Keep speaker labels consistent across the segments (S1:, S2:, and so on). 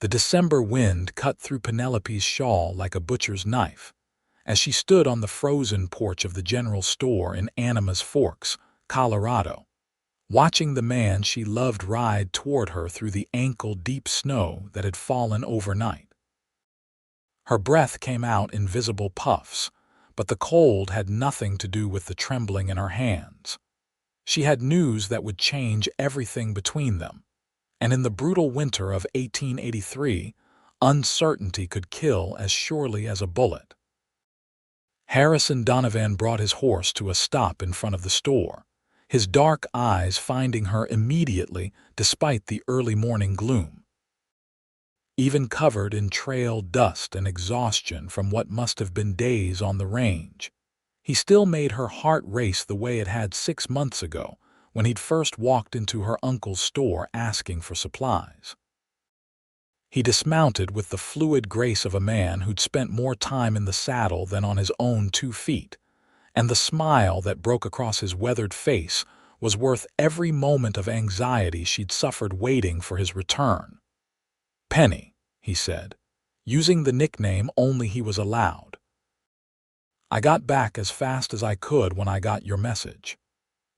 S1: The December wind cut through Penelope's shawl like a butcher's knife as she stood on the frozen porch of the general store in Animas Forks, Colorado, watching the man she loved ride toward her through the ankle-deep snow that had fallen overnight. Her breath came out in visible puffs, but the cold had nothing to do with the trembling in her hands. She had news that would change everything between them, and in the brutal winter of 1883, uncertainty could kill as surely as a bullet. Harrison Donovan brought his horse to a stop in front of the store, his dark eyes finding her immediately despite the early morning gloom. Even covered in trail dust and exhaustion from what must have been days on the range, he still made her heart race the way it had 6 months ago when he'd first walked into her uncle's store asking for supplies. He dismounted with the fluid grace of a man who'd spent more time in the saddle than on his own 2 feet, and the smile that broke across his weathered face was worth every moment of anxiety she'd suffered waiting for his return. "Penny," he said, using the nickname only he was allowed. "I got back as fast as I could when I got your message."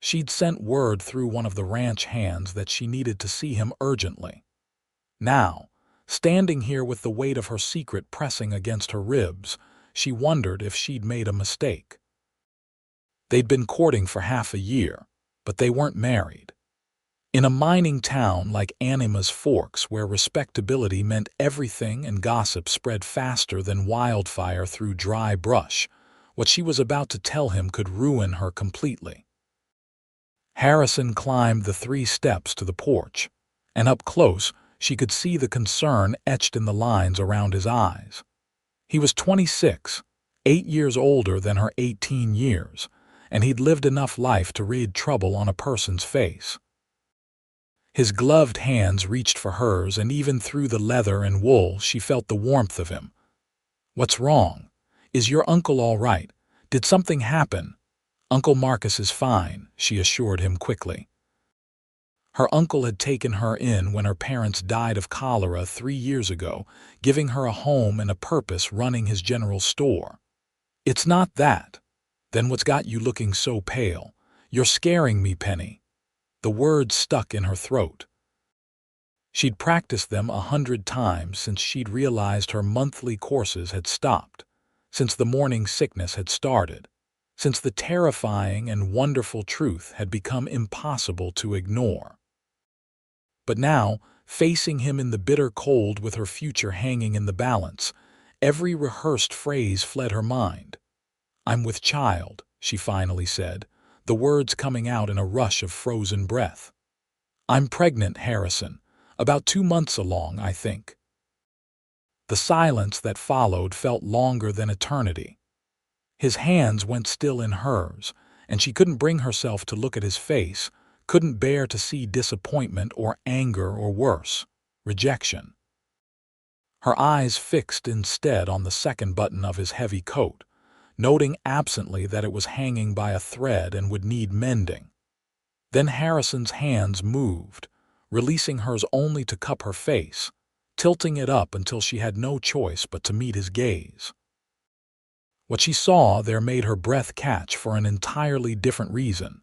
S1: She'd sent word through one of the ranch hands that she needed to see him urgently. Now, standing here with the weight of her secret pressing against her ribs, she wondered if she'd made a mistake. They'd been courting for half a year, but they weren't married. In a mining town like Animas Forks, where respectability meant everything and gossip spread faster than wildfire through dry brush, what she was about to tell him could ruin her completely. Harrison climbed the 3 steps to the porch, and up close she could see the concern etched in the lines around his eyes. He was 26, 8 years older than her 18 years, and he'd lived enough life to read trouble on a person's face. His gloved hands reached for hers, and even through the leather and wool she felt the warmth of him. "What's wrong? Is your uncle all right? Did something happen?" "Uncle Marcus is fine," she assured him quickly. Her uncle had taken her in when her parents died of cholera 3 years ago, giving her a home and a purpose running his general store. "It's not that." "Then what's got you looking so pale? You're scaring me, Penny." The words stuck in her throat. She'd practiced them 100 times since she'd realized her monthly courses had stopped, since the morning sickness had started, since the terrifying and wonderful truth had become impossible to ignore. But now, facing him in the bitter cold with her future hanging in the balance, every rehearsed phrase fled her mind. "I'm with child," she finally said, the words coming out in a rush of frozen breath. "I'm pregnant, Harrison. About 2 months along, I think." The silence that followed felt longer than eternity. His hands went still in hers, and she couldn't bring herself to look at his face, couldn't bear to see disappointment or anger or worse, rejection. Her eyes fixed instead on the second button of his heavy coat, noting absently that it was hanging by a thread and would need mending. Then Harrison's hands moved, releasing hers only to cup her face, tilting it up until she had no choice but to meet his gaze. What she saw there made her breath catch for an entirely different reason.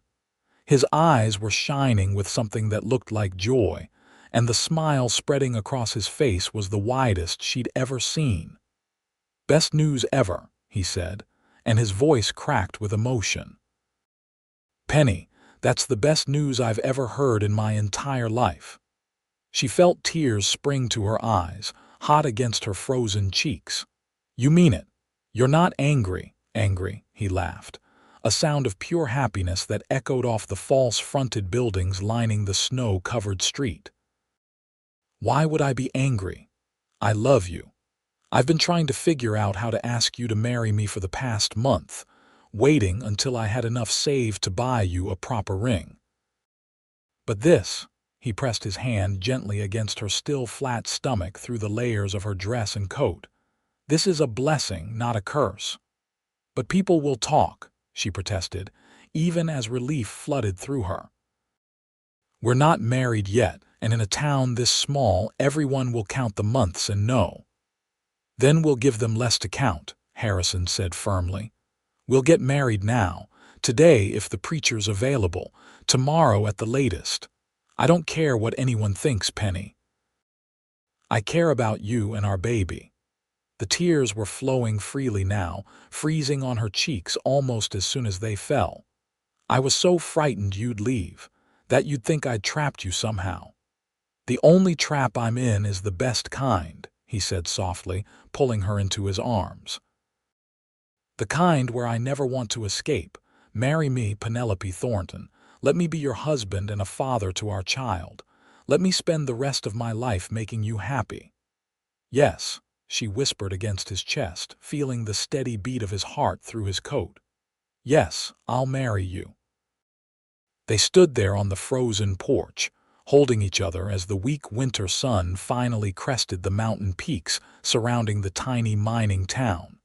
S1: His eyes were shining with something that looked like joy, and the smile spreading across his face was the widest she'd ever seen. "Best news ever," he said, and his voice cracked with emotion. "Penny, that's the best news I've ever heard in my entire life." She felt tears spring to her eyes, hot against her frozen cheeks. "You mean it? You're not angry?" "Angry," he laughed, a sound of pure happiness that echoed off the false-fronted buildings lining the snow-covered street. "Why would I be angry? I love you. I've been trying to figure out how to ask you to marry me for the past month, waiting until I had enough saved to buy you a proper ring. But this," he pressed his hand gently against her still flat stomach through the layers of her dress and coat, "this is a blessing, not a curse." "But people will talk," she protested, even as relief flooded through her. "We're not married yet, and in a town this small, everyone will count the months and know. Then we'll give them less to count, Harrison said firmly. We'll get married now, today if the preacher's available, tomorrow at the latest. I don't care what anyone thinks, Penny. I care about you and our baby. The tears were flowing freely now, freezing on her cheeks almost as soon as they fell. I was so frightened you'd leave, that you'd think I'd trapped you somehow. The only trap I'm in is the best kind, he said softly, pulling her into his arms. The kind where I never want to escape. Marry me, Penelope Thornton. Let me be your husband and a father to our child. Let me spend the rest of my life making you happy. Yes, she whispered against his chest, feeling the steady beat of his heart through his coat. Yes, I'll marry you. They stood there on the frozen porch, holding each other as the weak winter sun finally crested the mountain peaks surrounding the tiny mining town.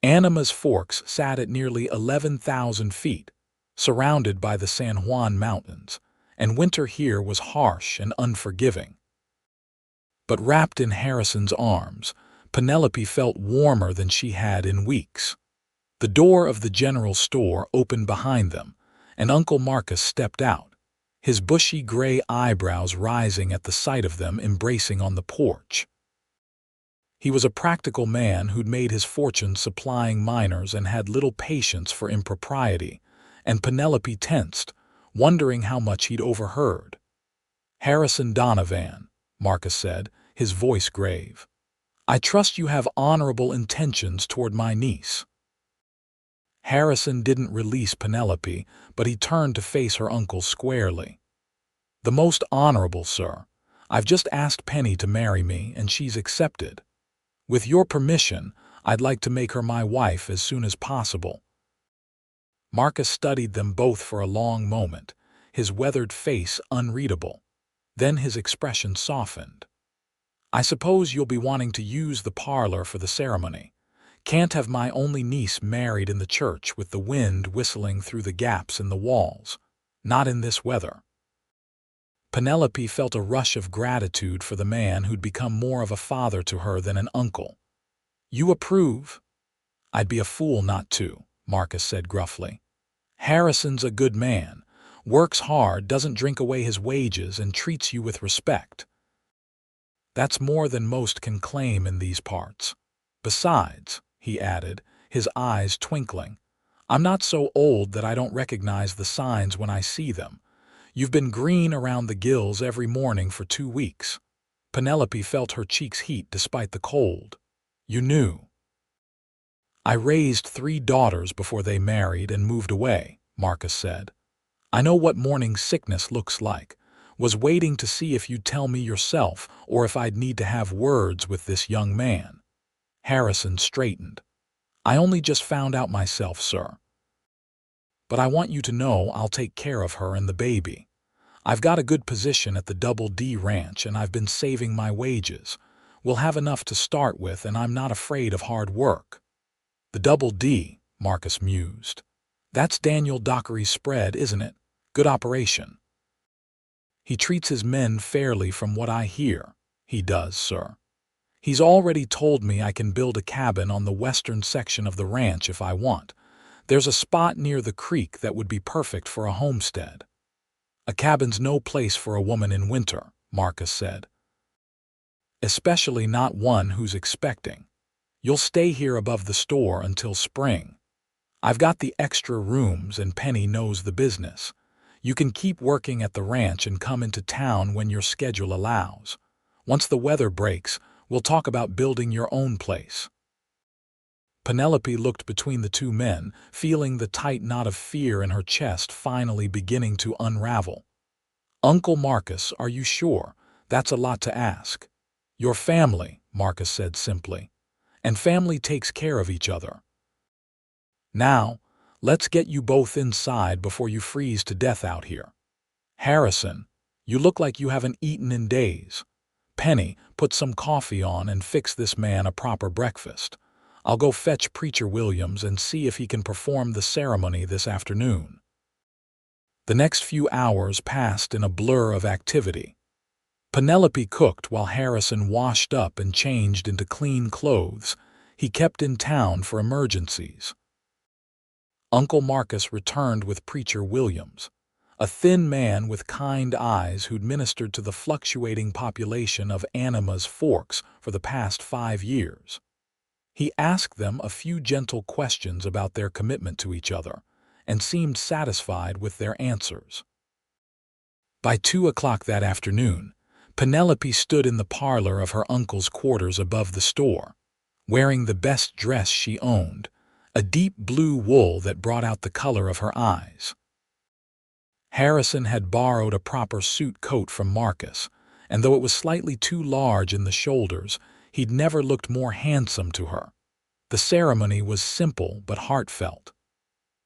S1: Anima's Forks sat at nearly 11,000 feet, surrounded by the San Juan Mountains, and winter here was harsh and unforgiving. But wrapped in Harrison's arms, Penelope felt warmer than she had in weeks. The door of the general store opened behind them, and Uncle Marcus stepped out, his bushy gray eyebrows rising at the sight of them embracing on the porch. He was a practical man who'd made his fortune supplying miners and had little patience for impropriety, and Penelope tensed, wondering how much he'd overheard. "Harrison Donovan," Marcus said, his voice grave. "I trust you have honorable intentions toward my niece." Harrison didn't release Penelope, but he turned to face her uncle squarely. "The most honorable, sir. I've just asked Penny to marry me, and she's accepted. With your permission, I'd like to make her my wife as soon as possible." Marcus studied them both for a long moment, his weathered face unreadable. Then his expression softened. "I suppose you'll be wanting to use the parlor for the ceremony. Can't have my only niece married in the church with the wind whistling through the gaps in the walls. Not in this weather." Penelope felt a rush of gratitude for the man who'd become more of a father to her than an uncle. "You approve?" "I'd be a fool not to," Marcus said gruffly. "Harrison's a good man, works hard, doesn't drink away his wages, and treats you with respect. That's more than most can claim in these parts. Besides," he added, his eyes twinkling, "I'm not so old that I don't recognize the signs when I see them. You've been green around the gills every morning for 2 weeks. Penelope felt her cheeks heat despite the cold. "You knew." "I raised 3 daughters before they married and moved away," Marcus said. "I know what morning sickness looks like. Was waiting to see if you'd tell me yourself or if I'd need to have words with this young man." Harrison straightened. "I only just found out myself, sir. But I want you to know I'll take care of her and the baby. I've got a good position at the Double D Ranch and I've been saving my wages. We'll have enough to start with and I'm not afraid of hard work." "The Double D," Marcus mused. "That's Daniel Dockery's spread, isn't it? Good operation." "He treats his men fairly from what I hear." "He does, sir. He's already told me I can build a cabin on the western section of the ranch if I want. There's a spot near the creek that would be perfect for a homestead." "A cabin's no place for a woman in winter," Marcus said. "Especially not one who's expecting. You'll stay here above the store until spring. I've got the extra rooms and Penny knows the business. You can keep working at the ranch and come into town when your schedule allows. Once the weather breaks, we'll talk about building your own place." Penelope looked between the two men, feeling the tight knot of fear in her chest finally beginning to unravel. "Uncle Marcus, are you sure? That's a lot to ask." "Your family," Marcus said simply. "And family takes care of each other. Now, let's get you both inside before you freeze to death out here. Harrison, you look like you haven't eaten in days. Penny, put some coffee on and fix this man a proper breakfast. I'll go fetch Preacher Williams and see if he can perform the ceremony this afternoon." The next few hours passed in a blur of activity. Penelope cooked while Harrison washed up and changed into clean clothes he kept in town for emergencies. Uncle Marcus returned with Preacher Williams, a thin man with kind eyes who'd ministered to the fluctuating population of Anima's Forks for the past 5 years. He asked them a few gentle questions about their commitment to each other and seemed satisfied with their answers. By 2 o'clock that afternoon, Penelope stood in the parlor of her uncle's quarters above the store, wearing the best dress she owned, a deep blue wool that brought out the color of her eyes. Harrison had borrowed a proper suit coat from Marcus, and though it was slightly too large in the shoulders, he'd never looked more handsome to her. The ceremony was simple but heartfelt.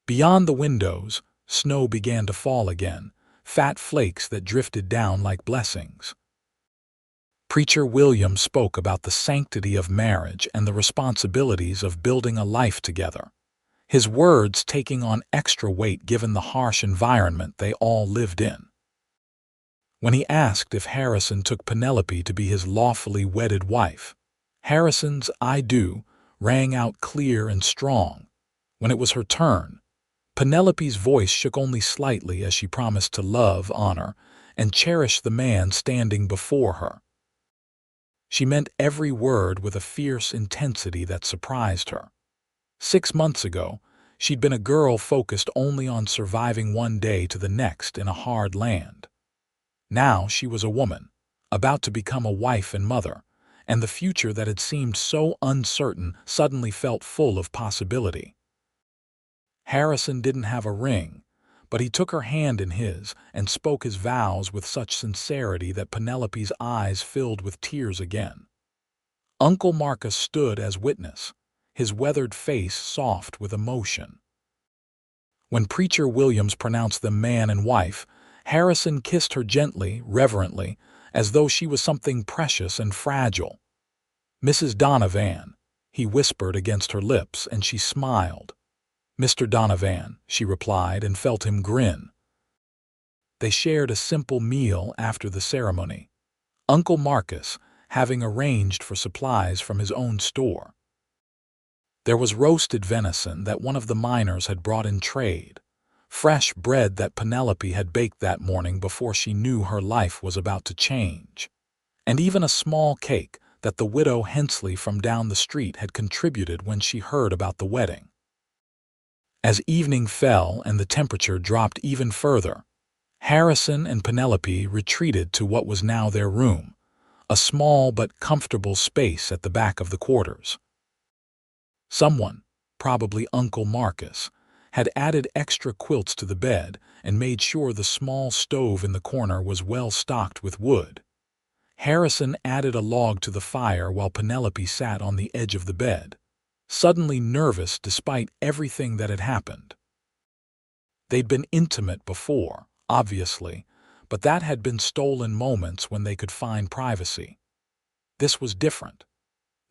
S1: Beyond the windows, snow began to fall again, fat flakes that drifted down like blessings. Preacher Williams spoke about the sanctity of marriage and the responsibilities of building a life together, his words taking on extra weight given the harsh environment they all lived in. When he asked if Harrison took Penelope to be his lawfully wedded wife, Harrison's "I do" rang out clear and strong. When it was her turn, Penelope's voice shook only slightly as she promised to love, honor, and cherish the man standing before her. She meant every word with a fierce intensity that surprised her. 6 months ago, she'd been a girl focused only on surviving one day to the next in a hard land. Now she was a woman, about to become a wife and mother, and the future that had seemed so uncertain suddenly felt full of possibility. Harrison didn't have a ring, but he took her hand in his and spoke his vows with such sincerity that Penelope's eyes filled with tears again. Uncle Marcus stood as witness, his weathered face soft with emotion. When Preacher Williams pronounced them man and wife, Harrison kissed her gently, reverently, as though she was something precious and fragile. "Mrs. Donovan," he whispered against her lips, and she smiled. "Mr. Donovan," she replied and felt him grin. They shared a simple meal after the ceremony, Uncle Marcus having arranged for supplies from his own store. There was roasted venison that one of the miners had brought in trade, fresh bread that Penelope had baked that morning before she knew her life was about to change, and even a small cake that the widow Hensley from down the street had contributed when she heard about the wedding. As evening fell and the temperature dropped even further, Harrison and Penelope retreated to what was now their room, a small but comfortable space at the back of the quarters. Someone, probably Uncle Marcus, had added extra quilts to the bed and made sure the small stove in the corner was well stocked with wood. Harrison added a log to the fire while Penelope sat on the edge of the bed, suddenly nervous despite everything that had happened. They'd been intimate before, obviously, but that had been stolen moments when they could find privacy. This was different.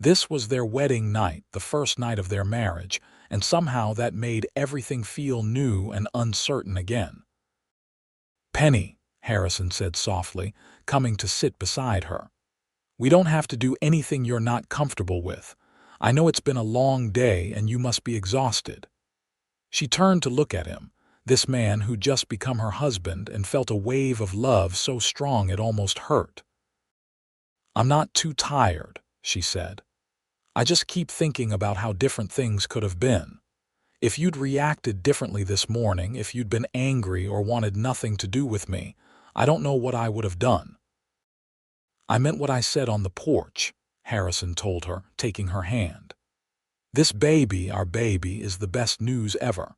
S1: This was their wedding night, the first night of their marriage, and somehow that made everything feel new and uncertain again. "Penny," Harrison said softly, coming to sit beside her, "we don't have to do anything you're not comfortable with. I know it's been a long day and you must be exhausted." She turned to look at him, this man who'd just become her husband, and felt a wave of love so strong it almost hurt. "I'm not too tired," she said. "I just keep thinking about how different things could have been. If you'd reacted differently this morning, if you'd been angry or wanted nothing to do with me, I don't know what I would have done." "I meant what I said on the porch," Harrison told her, taking her hand. "This baby, our baby, is the best news ever.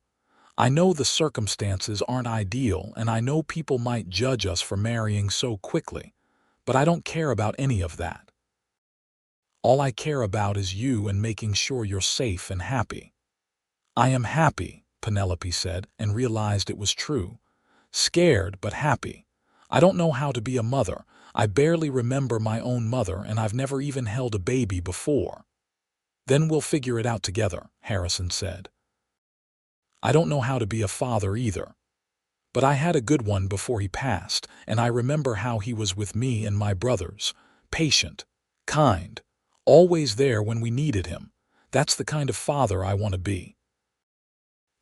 S1: I know the circumstances aren't ideal, and I know people might judge us for marrying so quickly, but I don't care about any of that. All I care about is you and making sure you're safe and happy." "I am happy," Penelope said, and realized it was true. "Scared, but happy. I don't know how to be a mother. I barely remember my own mother, and I've never even held a baby before." "Then we'll figure it out together," Harrison said. "I don't know how to be a father either." But I had a good one before he passed, and I remember how he was with me and my brothers. Patient, kind, always there when we needed him. That's the kind of father I want to be."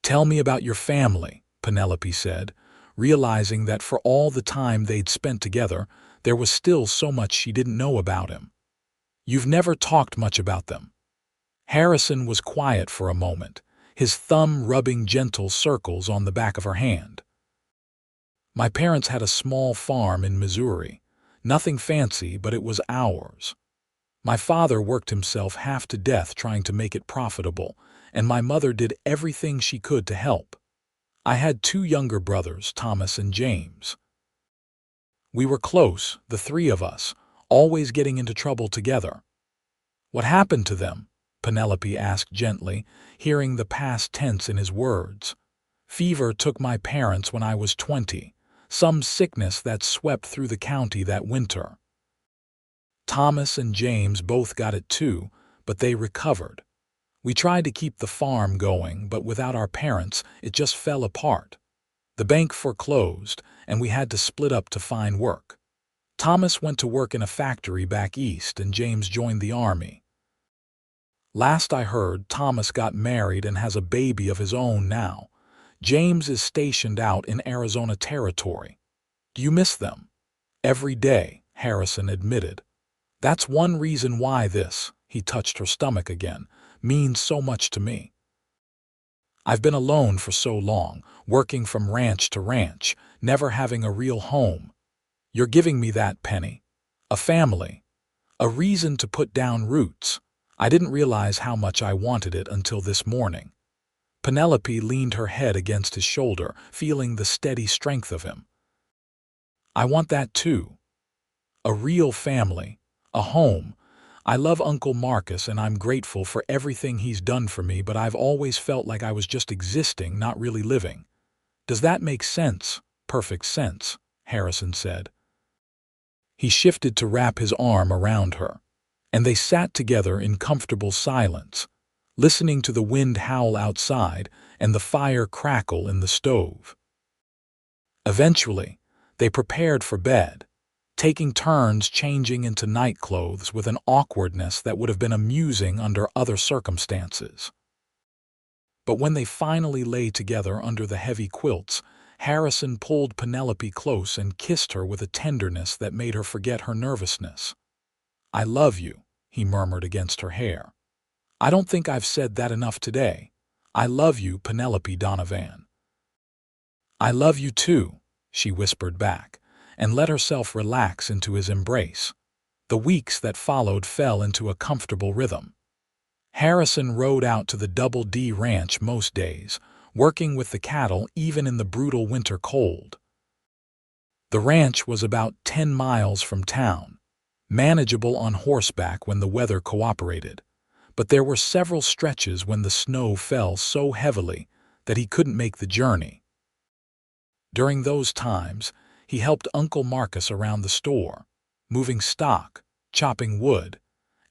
S1: "Tell me about your family," Penelope said, realizing that for all the time they'd spent together, there was still so much she didn't know about him. "You've never talked much about them." Harrison was quiet for a moment, his thumb rubbing gentle circles on the back of her hand. "My parents had a small farm in Missouri. Nothing fancy, but it was ours. My father worked himself half to death trying to make it profitable, and my mother did everything she could to help. I had 2 younger brothers, Thomas and James. We were close, the 3 of us, always getting into trouble together." "What happened to them?" Penelope asked gently, hearing the past tense in his words. "Fever took my parents when I was 20, some sickness that swept through the county that winter. Thomas and James both got it too, but they recovered. We tried to keep the farm going, but without our parents, it just fell apart. The bank foreclosed, and we had to split up to find work. Thomas went to work in a factory back east, and James joined the army. Last I heard, Thomas got married and has a baby of his own now. James is stationed out in Arizona Territory. Do you miss them?" "Every day," Harrison admitted. "That's one reason why this," he touched her stomach again, "means so much to me. I've been alone for so long, working from ranch to ranch, never having a real home. You're giving me that, Penny. A family. A reason to put down roots. I didn't realize how much I wanted it until this morning." Penelope leaned her head against his shoulder, feeling the steady strength of him. "I want that too. A real family. A home. I love Uncle Marcus and I'm grateful for everything he's done for me, but I've always felt like I was just existing, not really living." "Does that make sense?" "Perfect sense," Harrison said. He shifted to wrap his arm around her, and they sat together in comfortable silence, listening to the wind howl outside and the fire crackle in the stove. Eventually, they prepared for bed, taking turns changing into nightclothes with an awkwardness that would have been amusing under other circumstances. But when they finally lay together under the heavy quilts, Harrison pulled Penelope close and kissed her with a tenderness that made her forget her nervousness. "I love you," he murmured against her hair. "I don't think I've said that enough today. I love you, Penelope Donovan." "I love you too," she whispered back, and let herself relax into his embrace. The weeks that followed fell into a comfortable rhythm. Harrison rode out to the Double D Ranch most days, working with the cattle even in the brutal winter cold. The ranch was about 10 miles from town, manageable on horseback when the weather cooperated, but there were several stretches when the snow fell so heavily that he couldn't make the journey. During those times, he helped Uncle Marcus around the store, moving stock, chopping wood,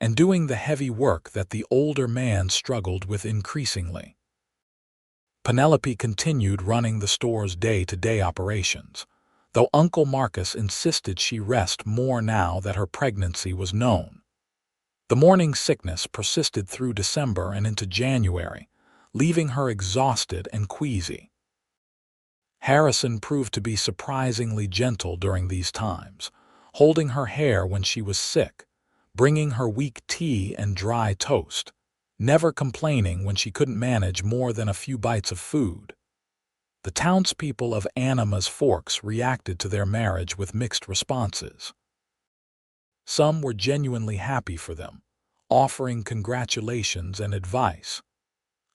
S1: and doing the heavy work that the older man struggled with increasingly. Penelope continued running the store's day-to-day operations, though Uncle Marcus insisted she rest more now that her pregnancy was known. The morning sickness persisted through December and into January, leaving her exhausted and queasy. Harrison proved to be surprisingly gentle during these times, holding her hair when she was sick, bringing her weak tea and dry toast, never complaining when she couldn't manage more than a few bites of food. The townspeople of Animas Forks reacted to their marriage with mixed responses. Some were genuinely happy for them, offering congratulations and advice.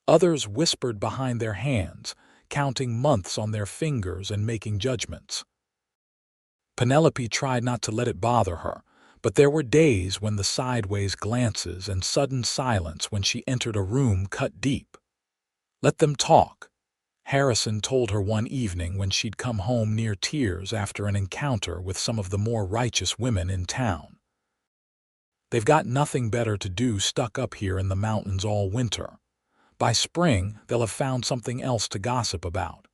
S1: Others whispered behind their hands, counting months on their fingers and making judgments. Penelope tried not to let it bother her, but there were days when the sideways glances and sudden silence when she entered a room cut deep. "Let them talk," Harrison told her one evening when she'd come home near tears after an encounter with some of the more righteous women in town. "They've got nothing better to do stuck up here in the mountains all winter. By spring, they'll have found something else to gossip about.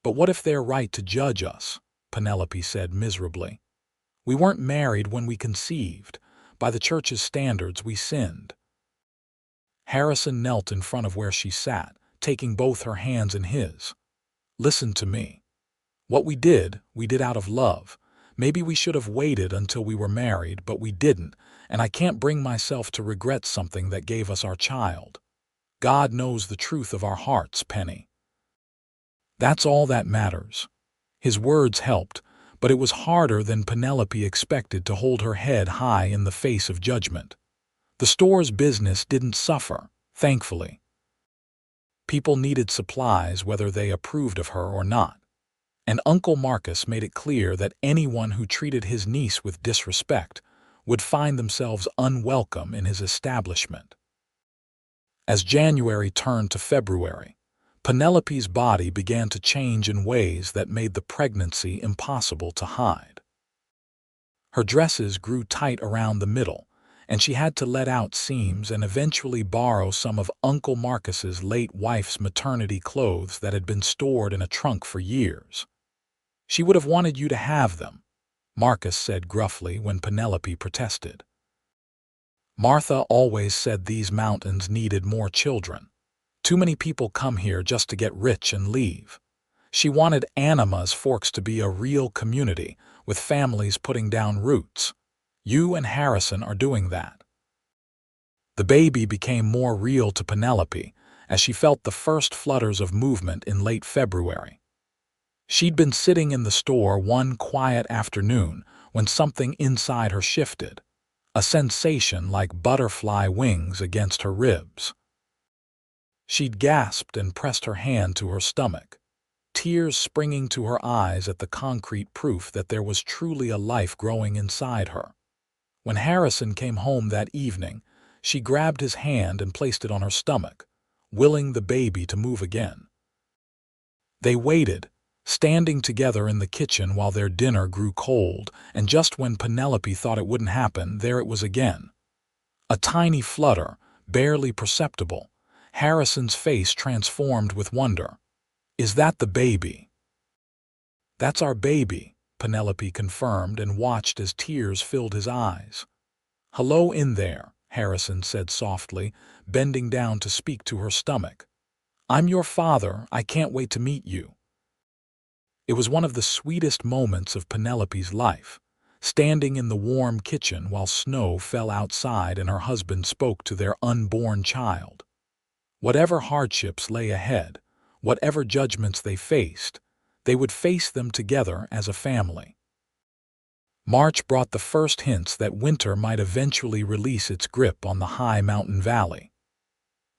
S1: But what if they're right to judge us? Penelope said miserably. We weren't married when we conceived. By the church's standards, we sinned. Harrison knelt in front of where she sat, taking both her hands in his. Listen to me. What we did out of love. Maybe we should have waited until we were married, but we didn't, and I can't bring myself to regret something that gave us our child. God knows the truth of our hearts, Penny. That's all that matters. His words helped, but it was harder than Penelope expected to hold her head high in the face of judgment. The store's business didn't suffer, thankfully. People needed supplies whether they approved of her or not. And Uncle Marcus made it clear that anyone who treated his niece with disrespect would find themselves unwelcome in his establishment. As January turned to February, Penelope's body began to change in ways that made the pregnancy impossible to hide. Her dresses grew tight around the middle, and she had to let out seams and eventually borrow some of Uncle Marcus's late wife's maternity clothes that had been stored in a trunk for years. She would have wanted you to have them, Marcus said gruffly when Penelope protested. Martha always said these mountains needed more children. Too many people come here just to get rich and leave. She wanted Anima's Forks to be a real community, with families putting down roots. You and Harrison are doing that. The baby became more real to Penelope as she felt the first flutters of movement in late February. She'd been sitting in the store one quiet afternoon when something inside her shifted, a sensation like butterfly wings against her ribs. She'd gasped and pressed her hand to her stomach, tears springing to her eyes at the concrete proof that there was truly a life growing inside her. When Harrison came home that evening, she grabbed his hand and placed it on her stomach, willing the baby to move again. They waited, standing together in the kitchen while their dinner grew cold, and just when Penelope thought it wouldn't happen, there it was again. A tiny flutter, barely perceptible. Harrison's face transformed with wonder. Is that the baby? That's our baby, Penelope confirmed and watched as tears filled his eyes. Hello in there, Harrison said softly, bending down to speak to her stomach. I'm your father. I can't wait to meet you. It was one of the sweetest moments of Penelope's life, standing in the warm kitchen while snow fell outside and her husband spoke to their unborn child. Whatever hardships lay ahead, whatever judgments they faced, they would face them together as a family. March brought the first hints that winter might eventually release its grip on the high mountain valley.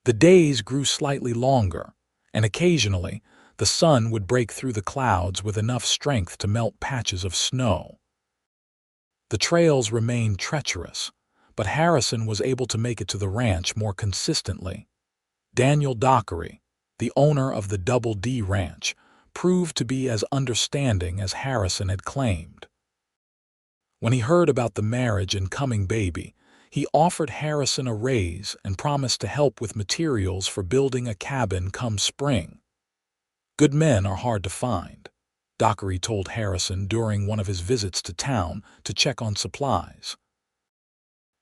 S1: The days grew slightly longer, and occasionally, the sun would break through the clouds with enough strength to melt patches of snow. The trails remained treacherous, but Harrison was able to make it to the ranch more consistently. Daniel Dockery, the owner of the Double D Ranch, proved to be as understanding as Harrison had claimed. When he heard about the marriage and coming baby, he offered Harrison a raise and promised to help with materials for building a cabin come spring. Good men are hard to find, Dockery told Harrison during one of his visits to town to check on supplies.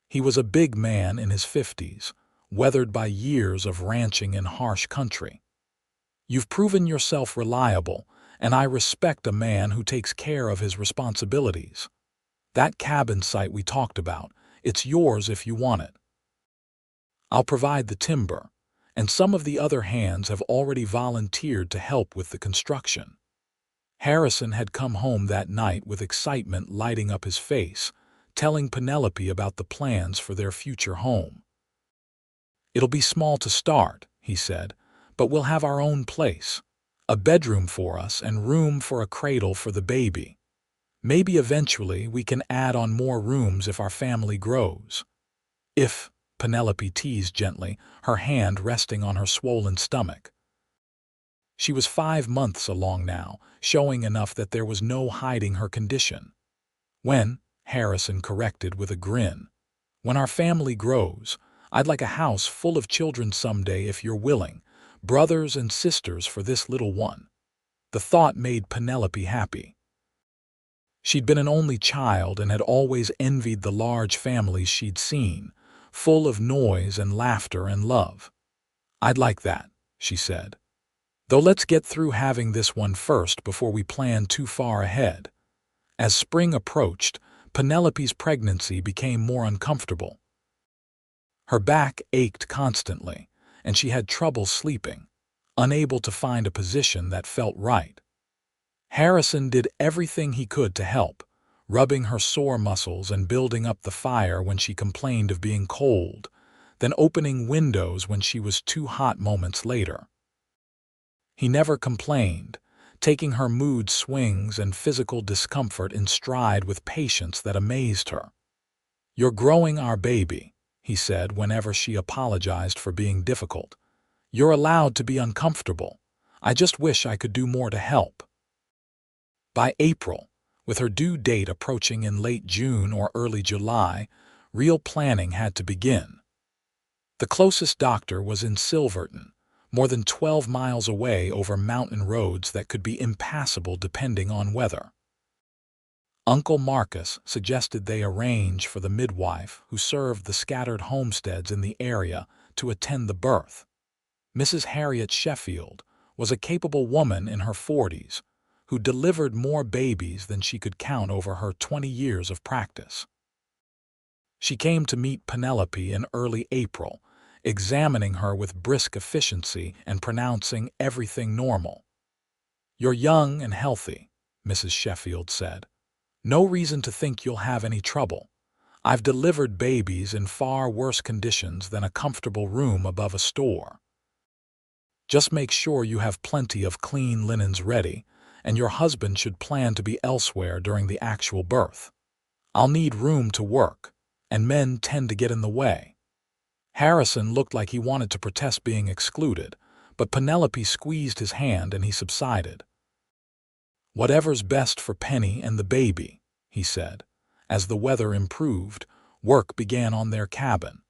S1: He was a big man in his 50s, weathered by years of ranching in harsh country. You've proven yourself reliable, and I respect a man who takes care of his responsibilities. That cabin site we talked about, it's yours if you want it. I'll provide the timber, and some of the other hands have already volunteered to help with the construction. Harrison had come home that night with excitement lighting up his face, telling Penelope about the plans for their future home. It'll be small to start, he said, but we'll have our own place, a bedroom for us and room for a cradle for the baby. Maybe eventually we can add on more rooms if our family grows. If, Penelope teased gently, her hand resting on her swollen stomach. She was 5 months along now, showing enough that there was no hiding her condition. When, Harrison corrected with a grin, when our family grows, I'd like a house full of children someday if you're willing, brothers and sisters for this little one. The thought made Penelope happy. She'd been an only child and had always envied the large families she'd seen, full of noise and laughter and love. "I'd like that," she said. "Though let's get through having this one first before we plan too far ahead." As spring approached, Penelope's pregnancy became more uncomfortable. Her back ached constantly, and she had trouble sleeping, unable to find a position that felt right. Harrison did everything he could to help, rubbing her sore muscles and building up the fire when she complained of being cold, then opening windows when she was too hot moments later. He never complained, taking her mood swings and physical discomfort in stride with patience that amazed her. "You're growing our baby," he said whenever she apologized for being difficult. "You're allowed to be uncomfortable. I just wish I could do more to help." By April, with her due date approaching in late June or early July, real planning had to begin. The closest doctor was in Silverton, more than 12 miles away over mountain roads that could be impassable depending on weather. Uncle Marcus suggested they arrange for the midwife who served the scattered homesteads in the area to attend the birth. Mrs. Harriet Sheffield was a capable woman in her 40s who delivered more babies than she could count over her 20 years of practice. She came to meet Penelope in early April, examining her with brisk efficiency and pronouncing everything normal. "You're young and healthy," Mrs. Sheffield said. "No reason to think you'll have any trouble. I've delivered babies in far worse conditions than a comfortable room above a store. Just make sure you have plenty of clean linens ready, and your husband should plan to be elsewhere during the actual birth. I'll need room to work, and men tend to get in the way." Harrison looked like he wanted to protest being excluded, but Penelope squeezed his hand and he subsided. "Whatever's best for Penny and the baby," he said. As the weather improved, work began on their cabin.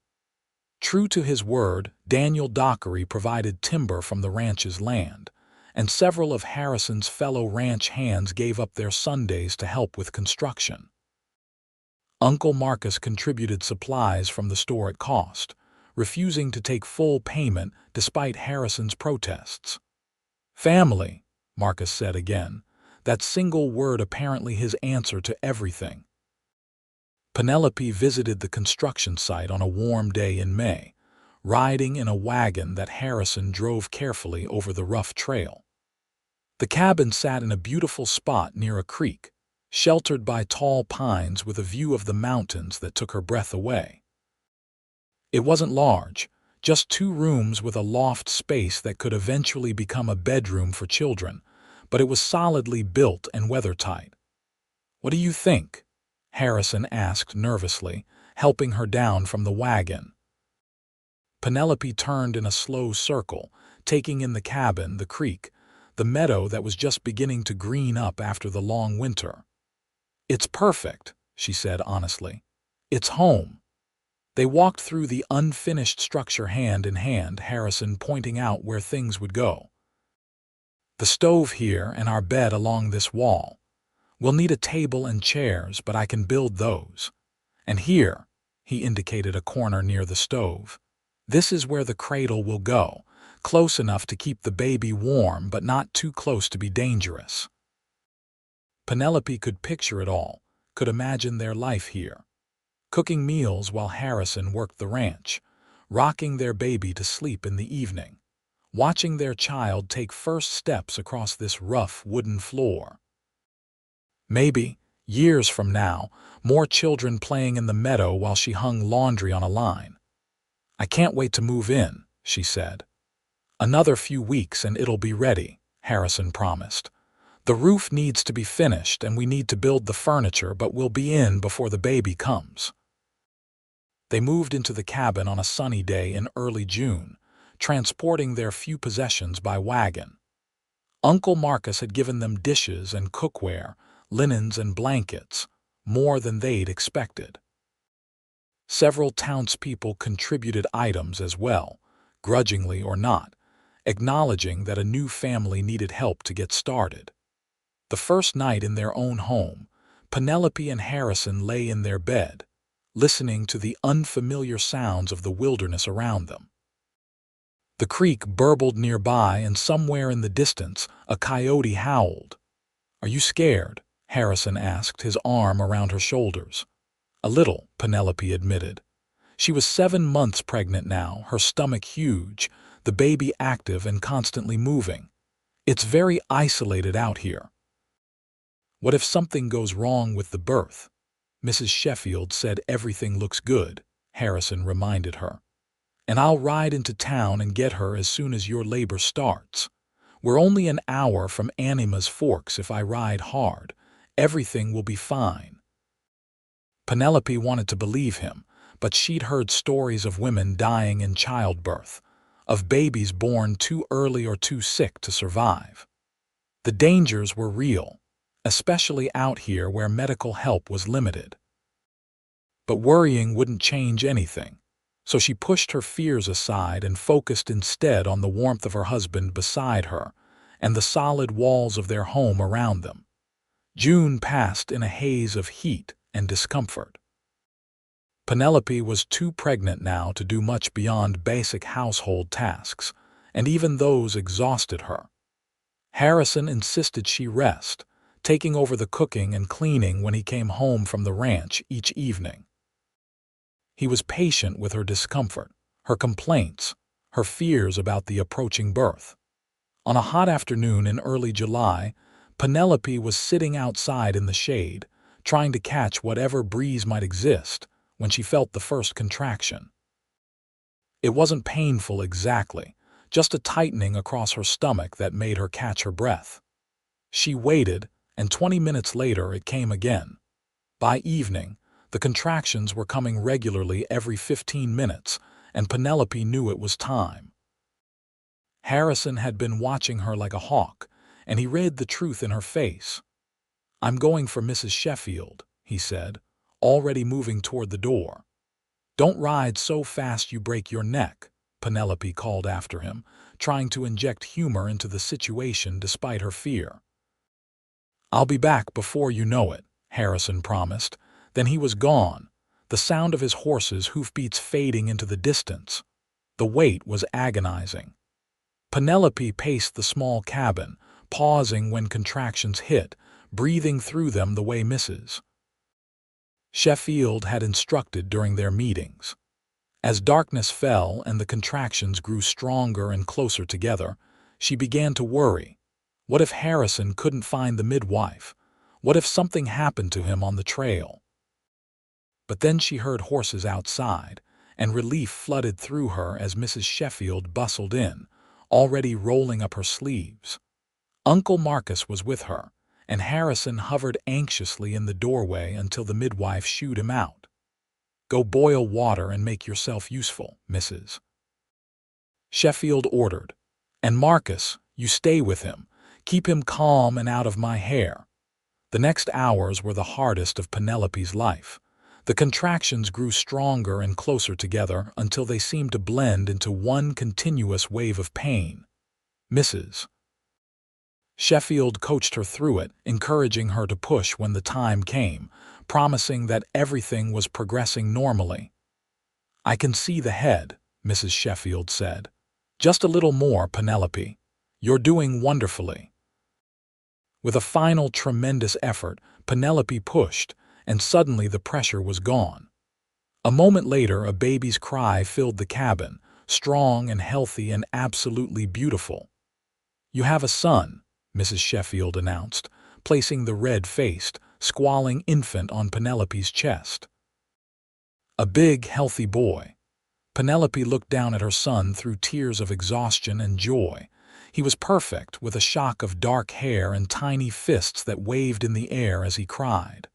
S1: True to his word, Daniel Dockery provided timber from the ranch's land, and several of Harrison's fellow ranch hands gave up their Sundays to help with construction. Uncle Marcus contributed supplies from the store at cost, refusing to take full payment despite Harrison's protests. "Family," Marcus said again, that single word apparently his answer to everything. Penelope visited the construction site on a warm day in May, riding in a wagon that Harrison drove carefully over the rough trail. The cabin sat in a beautiful spot near a creek, sheltered by tall pines with a view of the mountains that took her breath away. It wasn't large, just 2 rooms with a loft space that could eventually become a bedroom for children, but it was solidly built and weathertight. "What do you think?" Harrison asked nervously, helping her down from the wagon. Penelope turned in a slow circle, taking in the cabin, the creek, the meadow that was just beginning to green up after the long winter. "It's perfect," she said honestly. "It's home." They walked through the unfinished structure hand in hand, Harrison pointing out where things would go. "The stove here and our bed along this wall. We'll need a table and chairs, but I can build those. And here," he indicated a corner near the stove, "this is where the cradle will go, close enough to keep the baby warm but not too close to be dangerous." Penelope could picture it all, could imagine their life here. Cooking meals while Harrison worked the ranch, rocking their baby to sleep in the evening, watching their child take first steps across this rough wooden floor. Maybe, years from now, more children playing in the meadow while she hung laundry on a line. "I can't wait to move in," she said. "Another few weeks and it'll be ready," Harrison promised. "The roof needs to be finished and we need to build the furniture, but we'll be in before the baby comes." They moved into the cabin on a sunny day in early June, transporting their few possessions by wagon. Uncle Marcus had given them dishes and cookware, linens and blankets, more than they'd expected. Several townspeople contributed items as well, grudgingly or not, acknowledging that a new family needed help to get started. The first night in their own home, Penelope and Harrison lay in their bed, listening to the unfamiliar sounds of the wilderness around them. The creek burbled nearby, and somewhere in the distance, a coyote howled. "Are you scared?" Harrison asked, his arm around her shoulders. "A little," Penelope admitted. She was 7 months pregnant now, her stomach huge, the baby active and constantly moving. "It's very isolated out here." "What if something goes wrong with the birth?" Mrs. Sheffield said. "Everything looks good," Harrison reminded her. "And I'll ride into town and get her as soon as your labor starts. We're only an hour from Anima's Forks. If I ride hard, everything will be fine." Penelope wanted to believe him, but she'd heard stories of women dying in childbirth, of babies born too early or too sick to survive. The dangers were real, especially out here where medical help was limited. But worrying wouldn't change anything, so she pushed her fears aside and focused instead on the warmth of her husband beside her and the solid walls of their home around them. June passed in a haze of heat and discomfort. Penelope was too pregnant now to do much beyond basic household tasks, and even those exhausted her. Harrison insisted she rest, taking over the cooking and cleaning when he came home from the ranch each evening. He was patient with her discomfort, her complaints, her fears about the approaching birth. On a hot afternoon in early July, Penelope was sitting outside in the shade, trying to catch whatever breeze might exist, when she felt the first contraction. It wasn't painful exactly, just a tightening across her stomach that made her catch her breath. She waited, and 20 minutes later it came again. By evening, the contractions were coming regularly every 15 minutes, and Penelope knew it was time. Harrison had been watching her like a hawk, and he read the truth in her face. "I'm going for Mrs. Sheffield," he said, already moving toward the door. "Don't ride so fast you break your neck," Penelope called after him, trying to inject humor into the situation despite her fear. "I'll be back before you know it," Harrison promised. Then he was gone, the sound of his horse's hoofbeats fading into the distance. The wait was agonizing. Penelope paced the small cabin, pausing when contractions hit, breathing through them the way Mrs. Sheffield had instructed during their meetings. As darkness fell and the contractions grew stronger and closer together, she began to worry. What if Harrison couldn't find the midwife? What if something happened to him on the trail? But then she heard horses outside, and relief flooded through her as Mrs. Sheffield bustled in, already rolling up her sleeves. Uncle Marcus was with her, and Harrison hovered anxiously in the doorway until the midwife shooed him out. "Go boil water and make yourself useful," Mrs. Sheffield ordered. "And Marcus, you stay with him. Keep him calm and out of my hair." The next hours were the hardest of Penelope's life. The contractions grew stronger and closer together until they seemed to blend into one continuous wave of pain. Mrs. Sheffield coached her through it, encouraging her to push when the time came, promising that everything was progressing normally. "I can see the head," Mrs. Sheffield said. "Just a little more, Penelope. You're doing wonderfully." With a final tremendous effort, Penelope pushed, and suddenly the pressure was gone. A moment later, a baby's cry filled the cabin, strong and healthy and absolutely beautiful. "You have a son," Mrs. Sheffield announced, placing the red-faced, squalling infant on Penelope's chest. A big, healthy boy. Penelope looked down at her son through tears of exhaustion and joy. He was perfect, with a shock of dark hair and tiny fists that waved in the air as he cried.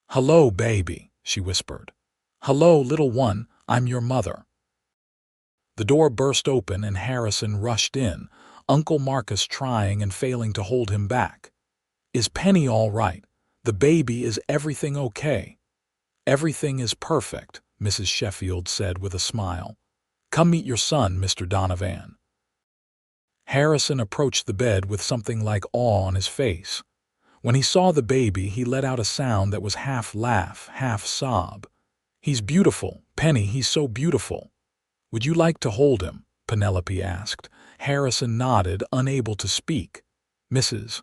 S1: "Hello, baby," she whispered. "Hello, little one, I'm your mother." The door burst open and Harrison rushed in, Uncle Marcus trying and failing to hold him back. "Is Penny all right? The baby, is everything okay?" "Everything is perfect," Mrs. Sheffield said with a smile. "Come meet your son, Mr. Donovan." Harrison approached the bed with something like awe on his face. When he saw the baby, he let out a sound that was half laugh, half sob. "He's beautiful, Penny, he's so beautiful." "Would you like to hold him?" Penelope asked. Harrison nodded, unable to speak. Mrs.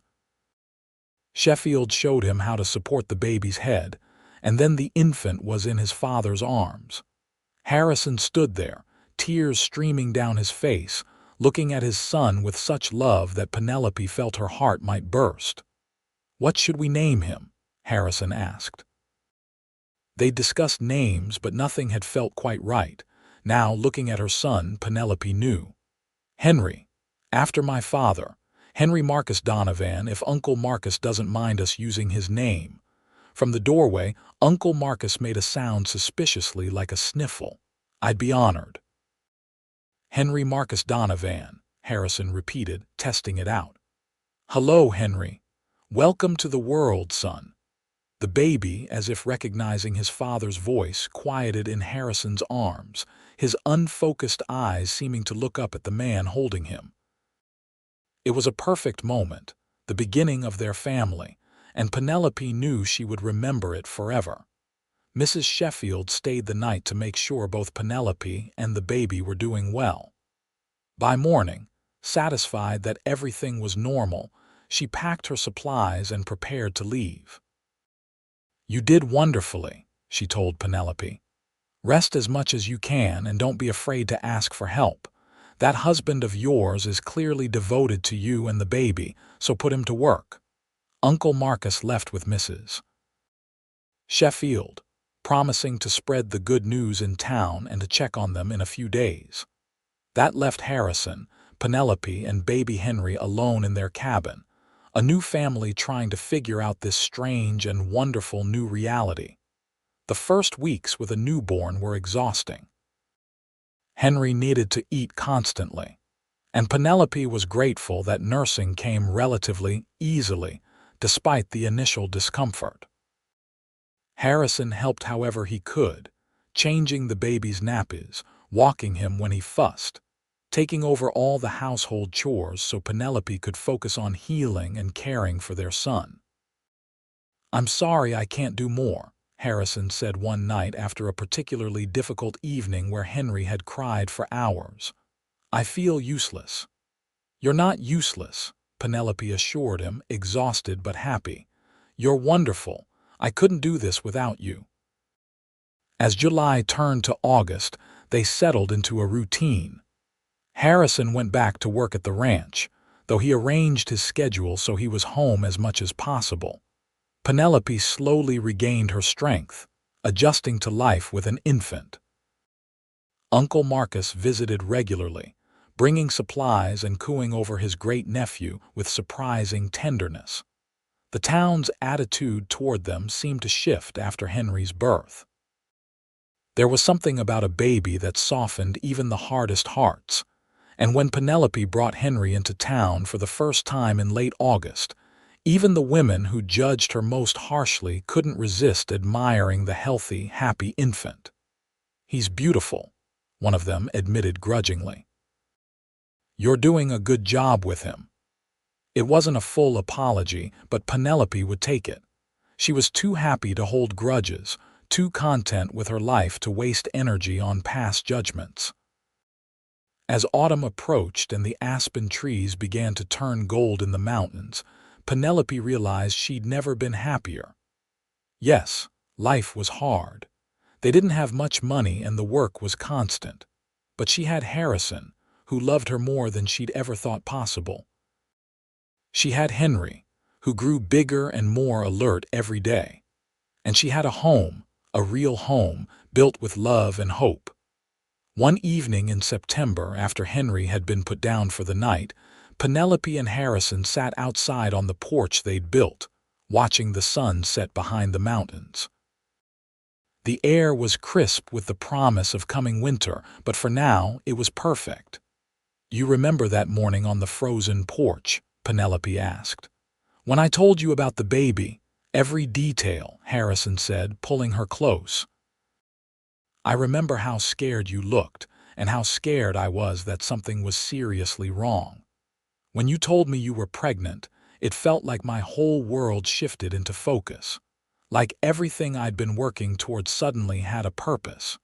S1: Sheffield showed him how to support the baby's head, and then the infant was in his father's arms. Harrison stood there, tears streaming down his face, looking at his son with such love that Penelope felt her heart might burst. "What should we name him?" Harrison asked. They discussed names, but nothing had felt quite right. Now, looking at her son, Penelope knew. "Henry, after my father. Henry Marcus Donovan, if Uncle Marcus doesn't mind us using his name." From the doorway, Uncle Marcus made a sound suspiciously like a sniffle. "I'd be honored." "Henry Marcus Donovan," Harrison repeated, testing it out. "Hello, Henry. Welcome to the world, son." The baby, as if recognizing his father's voice, quieted in Harrison's arms, his unfocused eyes seeming to look up at the man holding him. It was a perfect moment, the beginning of their family, and Penelope knew she would remember it forever. Mrs. Sheffield stayed the night to make sure both Penelope and the baby were doing well. By morning, satisfied that everything was normal, she packed her supplies and prepared to leave. "You did wonderfully," she told Penelope. "Rest as much as you can and don't be afraid to ask for help. That husband of yours is clearly devoted to you and the baby, so put him to work." Uncle Marcus left with Mrs. Sheffield, promising to spread the good news in town and to check on them in a few days. That left Harrison, Penelope, and baby Henry alone in their cabin, a new family trying to figure out this strange and wonderful new reality. The first weeks with a newborn were exhausting. Henry needed to eat constantly, and Penelope was grateful that nursing came relatively easily, despite the initial discomfort. Harrison helped however he could, changing the baby's nappies, walking him when he fussed, taking over all the household chores so Penelope could focus on healing and caring for their son. "I'm sorry I can't do more," Harrison said one night after a particularly difficult evening where Henry had cried for hours. "I feel useless." "You're not useless," Penelope assured him, exhausted but happy. "You're wonderful. I couldn't do this without you." As July turned to August, they settled into a routine. Harrison went back to work at the ranch, though he arranged his schedule so he was home as much as possible. Penelope slowly regained her strength, adjusting to life with an infant. Uncle Marcus visited regularly, bringing supplies and cooing over his great-nephew with surprising tenderness. The town's attitude toward them seemed to shift after Henry's birth. There was something about a baby that softened even the hardest hearts, and when Penelope brought Henry into town for the first time in late August, even the women who judged her most harshly couldn't resist admiring the healthy, happy infant. "He's beautiful," one of them admitted grudgingly. "You're doing a good job with him." It wasn't a full apology, but Penelope would take it. She was too happy to hold grudges, too content with her life to waste energy on past judgments. As autumn approached and the aspen trees began to turn gold in the mountains, Penelope realized she'd never been happier. Yes, life was hard. They didn't have much money and the work was constant. But she had Harrison, who loved her more than she'd ever thought possible. She had Henry, who grew bigger and more alert every day. And she had a home, a real home, built with love and hope. One evening in September, after Henry had been put down for the night, Penelope and Harrison sat outside on the porch they'd built, watching the sun set behind the mountains. The air was crisp with the promise of coming winter, but for now it was perfect. "You remember that morning on the frozen porch?" Penelope asked. "When I told you about the baby, every detail," Harrison said, pulling her close. "I remember how scared you looked, and how scared I was that something was seriously wrong." When you told me you were pregnant, it felt like my whole world shifted into focus. Like everything I'd been working toward suddenly had a purpose.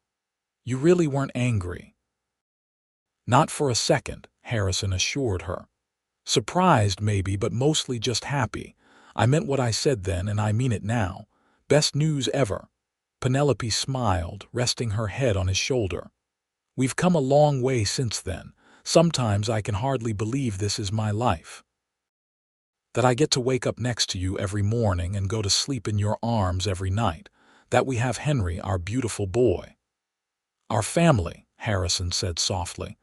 S1: You really weren't angry. Not for a second, Harrison assured her. Surprised maybe, but mostly just happy. I meant what I said then, and I mean it now. Best news ever. Penelope smiled, resting her head on his shoulder. We've come a long way since then. Sometimes I can hardly believe this is my life. That I get to wake up next to you every morning and go to sleep in your arms every night. That we have Henry, our beautiful boy. Our family, Harrison said softly.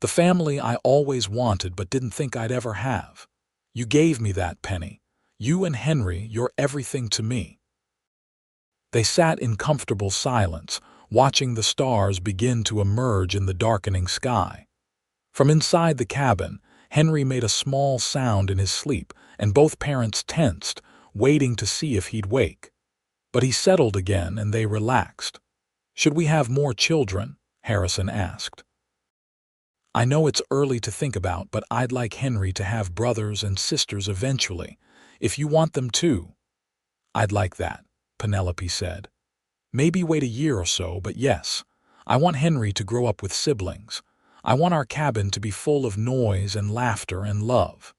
S1: The family I always wanted but didn't think I'd ever have. You gave me that, Penny. You and Henry, you're everything to me. They sat in comfortable silence, watching the stars begin to emerge in the darkening sky. From inside the cabin, Henry made a small sound in his sleep, and both parents tensed, waiting to see if he'd wake. But he settled again, and they relaxed. Should we have more children? Harrison asked. I know it's early to think about, but I'd like Henry to have brothers and sisters eventually, if you want them too. I'd like that, Penelope said. Maybe wait a year or so, but yes, I want Henry to grow up with siblings. I want our cabin to be full of noise and laughter and love.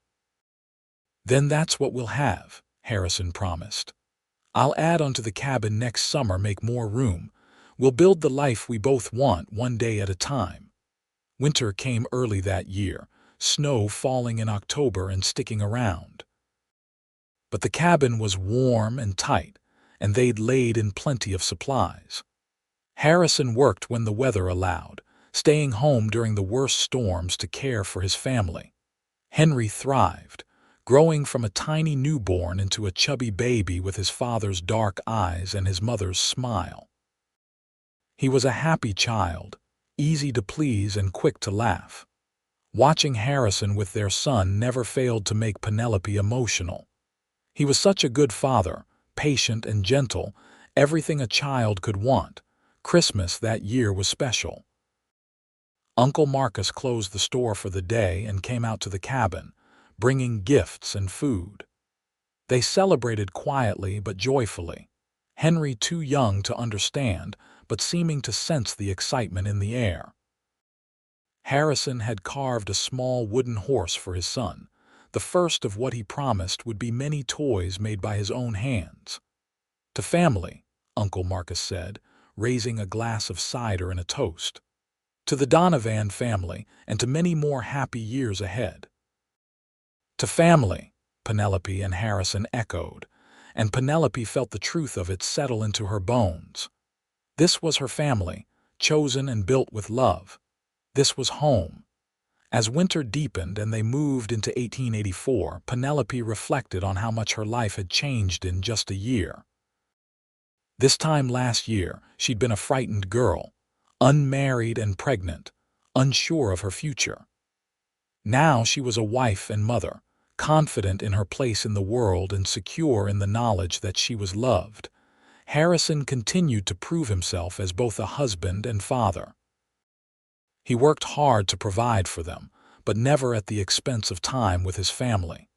S1: Then that's what we'll have, Harrison promised. I'll add onto the cabin next summer, make more room. We'll build the life we both want, one day at a time. Winter came early that year, snow falling in October and sticking around. But the cabin was warm and tight, and they'd laid in plenty of supplies. Harrison worked when the weather allowed, staying home during the worst storms to care for his family. Henry thrived, growing from a tiny newborn into a chubby baby with his father's dark eyes and his mother's smile. He was a happy child, easy to please and quick to laugh. Watching Harrison with their son never failed to make Penelope emotional. He was such a good father, patient and gentle, everything a child could want. Christmas that year was special. Uncle Marcus closed the store for the day and came out to the cabin, bringing gifts and food. They celebrated quietly but joyfully, Henry too young to understand, but seeming to sense the excitement in the air. Harrison had carved a small wooden horse for his son, the first of what he promised would be many toys made by his own hands. To family, Uncle Marcus said, raising a glass of cider and a toast. To the Donovan family, and to many more happy years ahead. To family, Penelope and Harrison echoed, and Penelope felt the truth of it settle into her bones. This was her family, chosen and built with love. This was home. As winter deepened and they moved into 1884, Penelope reflected on how much her life had changed in just a year. This time last year, she'd been a frightened girl, unmarried and pregnant, unsure of her future. Now she was a wife and mother, confident in her place in the world and secure in the knowledge that she was loved. Harrison continued to prove himself as both a husband and father. He worked hard to provide for them, but never at the expense of time with his family.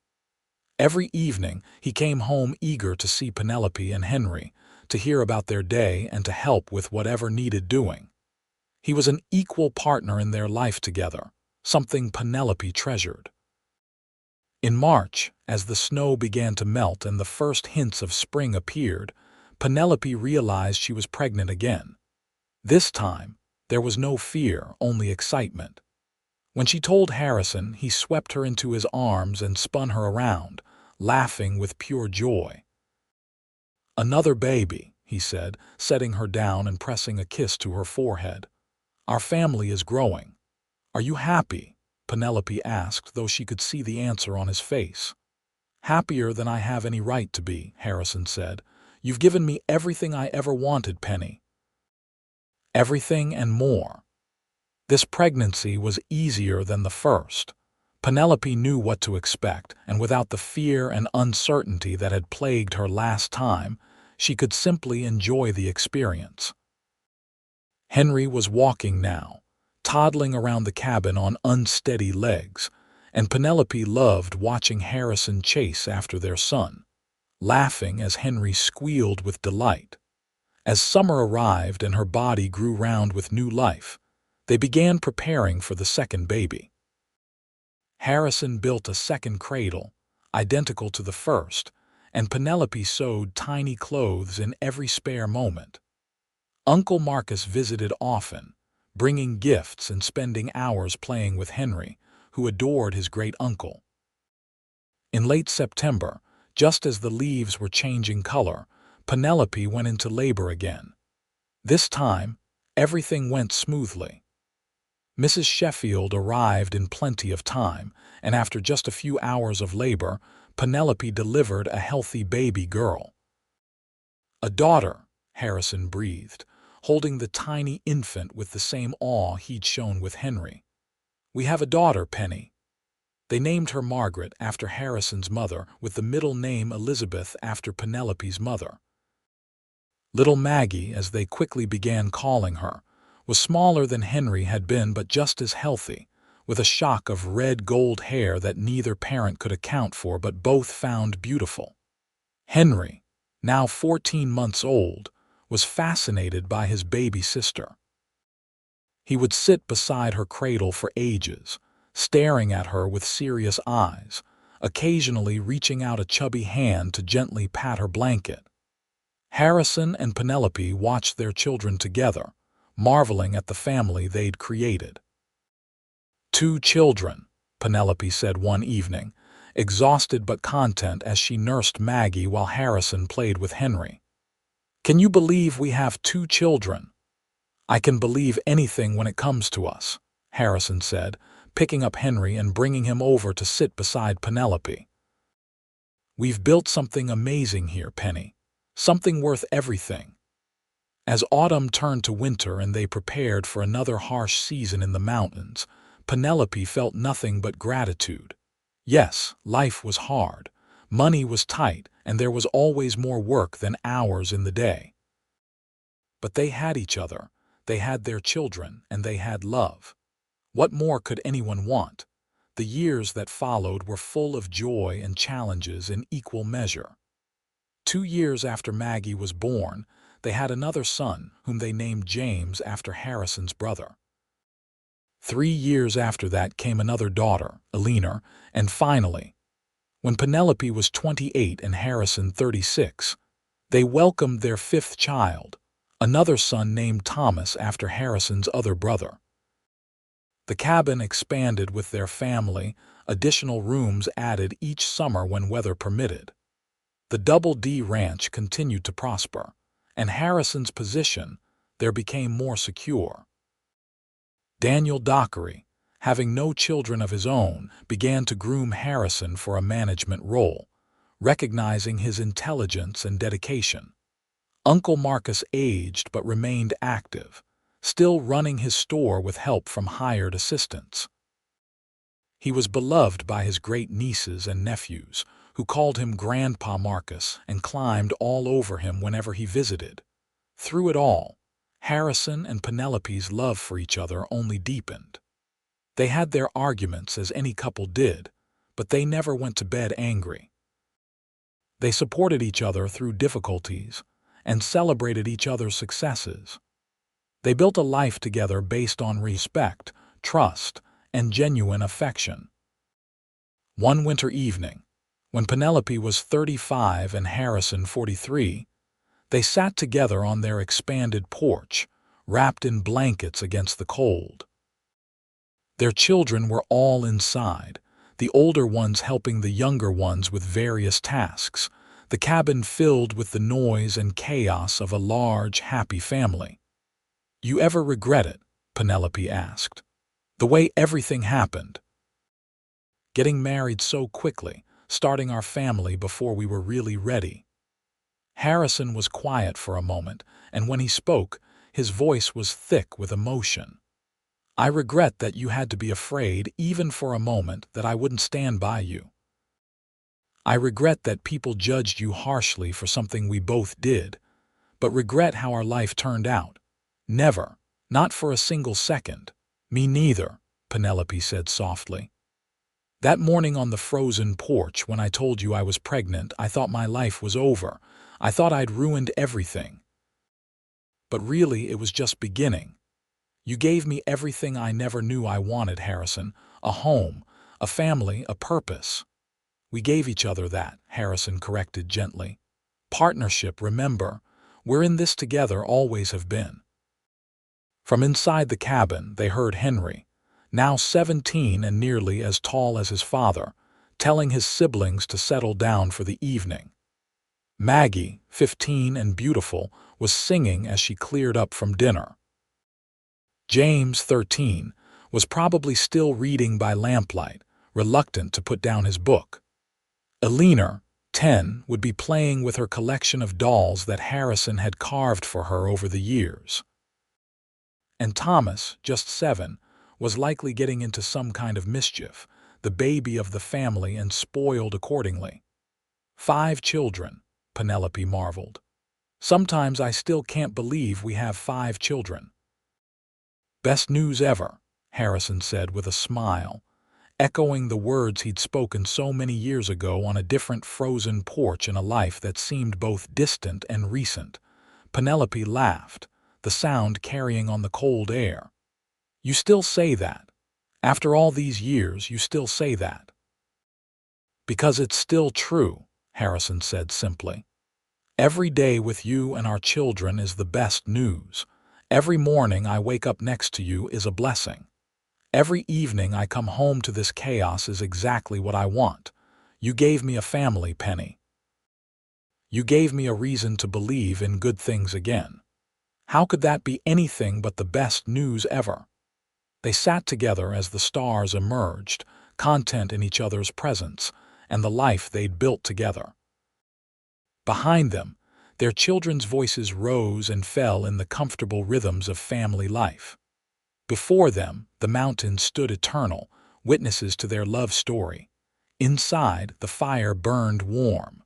S1: Every evening, he came home eager to see Penelope and Henry, to hear about their day and to help with whatever needed doing. He was an equal partner in their life together, something Penelope treasured. In March, as the snow began to melt and the first hints of spring appeared, Penelope realized she was pregnant again. This time, there was no fear, only excitement. When she told Harrison, he swept her into his arms and spun her around, laughing with pure joy. "Another baby," he said, setting her down and pressing a kiss to her forehead. "Our family is growing. Are you happy?" Penelope asked, though she could see the answer on his face. "Happier than I have any right to be," Harrison said. "You've given me everything I ever wanted, Penny. Everything and more." This pregnancy was easier than the first. Penelope knew what to expect, and without the fear and uncertainty that had plagued her last time, she could simply enjoy the experience. Henry was walking now, toddling around the cabin on unsteady legs, and Penelope loved watching Harrison chase after their son, laughing as Henry squealed with delight. As summer arrived and her body grew round with new life, they began preparing for the second baby. Harrison built a second cradle, identical to the first, and Penelope sewed tiny clothes in every spare moment. Uncle Marcus visited often, bringing gifts and spending hours playing with Henry, who adored his great-uncle. In late September, just as the leaves were changing color, Penelope went into labor again. This time, everything went smoothly. Mrs. Sheffield arrived in plenty of time, and after just a few hours of labor, Penelope delivered a healthy baby girl. "A daughter," Harrison breathed, holding the tiny infant with the same awe he'd shown with Henry. "We have a daughter, Penny." They named her Margaret after Harrison's mother, with the middle name Elizabeth after Penelope's mother. Little Maggie, as they quickly began calling her, was smaller than Henry had been but just as healthy, with a shock of red-gold hair that neither parent could account for but both found beautiful. Henry, now 14 months old, was fascinated by his baby sister. He would sit beside her cradle for ages, staring at her with serious eyes, occasionally reaching out a chubby hand to gently pat her blanket. Harrison and Penelope watched their children together, marveling at the family they'd created. "2 children," Penelope said one evening, exhausted but content as she nursed Maggie while Harrison played with Henry. "Can you believe we have 2 children?" "I can believe anything when it comes to us," Harrison said, picking up Henry and bringing him over to sit beside Penelope. "We've built something amazing here, Penny. Something worth everything." As autumn turned to winter and they prepared for another harsh season in the mountains, Penelope felt nothing but gratitude. Yes, life was hard, money was tight, and there was always more work than hours in the day. But they had each other, they had their children, and they had love. What more could anyone want? The years that followed were full of joy and challenges in equal measure. 2 years after Maggie was born, they had another son, whom they named James after Harrison's brother. 3 years after that came another daughter, Eleanor, and finally, when Penelope was 28 and Harrison 36, they welcomed their 5th child, another son named Thomas after Harrison's other brother. The cabin expanded with their family, additional rooms added each summer when weather permitted. The Double D Ranch continued to prosper, and Harrison's position there became more secure. Daniel Dockery, having no children of his own, began to groom Harrison for a management role, recognizing his intelligence and dedication. Uncle Marcus aged but remained active, still running his store with help from hired assistants. He was beloved by his great-nieces and nephews, who called him Grandpa Marcus and climbed all over him whenever he visited. Through it all, Harrison and Penelope's love for each other only deepened. They had their arguments, as any couple did, but they never went to bed angry. They supported each other through difficulties and celebrated each other's successes. They built a life together based on respect, trust, and genuine affection. One winter evening, when Penelope was 35 and Harrison 43, they sat together on their expanded porch, wrapped in blankets against the cold. Their children were all inside, the older ones helping the younger ones with various tasks, the cabin filled with the noise and chaos of a large, happy family. "You ever regret it?" Penelope asked. "The way everything happened? Getting married so quickly, starting our family before we were really ready." Harrison was quiet for a moment, and when he spoke, his voice was thick with emotion. "I regret that you had to be afraid, even for a moment, that I wouldn't stand by you. I regret that people judged you harshly for something we both did, but regret how our life turned out. Never, not for a single second." "Me neither," Penelope said softly. That morning on the frozen porch when I told you I was pregnant, I thought my life was over. I thought I'd ruined everything. But really, it was just beginning. You gave me everything I never knew I wanted, Harrison. A home, a family, a purpose. We gave each other that, Harrison corrected gently. Partnership, remember. We're in this together, always have been. From inside the cabin, they heard Henry, now 17 and nearly as tall as his father, telling his siblings to settle down for the evening. Maggie, 15 and beautiful, was singing as she cleared up from dinner. James, 13, was probably still reading by lamplight, reluctant to put down his book. Eleanor, 10, would be playing with her collection of dolls that Harrison had carved for her over the years. And Thomas, just 7, was likely getting into some kind of mischief, the baby of the family and spoiled accordingly. 5 children, Penelope marveled. Sometimes I still can't believe we have 5 children. Best news ever, Harrison said with a smile, echoing the words he'd spoken so many years ago on a different frozen porch in a life that seemed both distant and recent. Penelope laughed, the sound carrying on the cold air. You still say that? After all these years, you still say that? Because it's still true, Harrison said simply. Every day with you and our children is the best news. Every morning I wake up next to you is a blessing. Every evening I come home to this chaos is exactly what I want. You gave me a family, Penny. You gave me a reason to believe in good things again. How could that be anything but the best news ever? They sat together as the stars emerged, content in each other's presence, and the life they'd built together. Behind them, their children's voices rose and fell in the comfortable rhythms of family life. Before them, the mountains stood eternal, witnesses to their love story. Inside, the fire burned warm.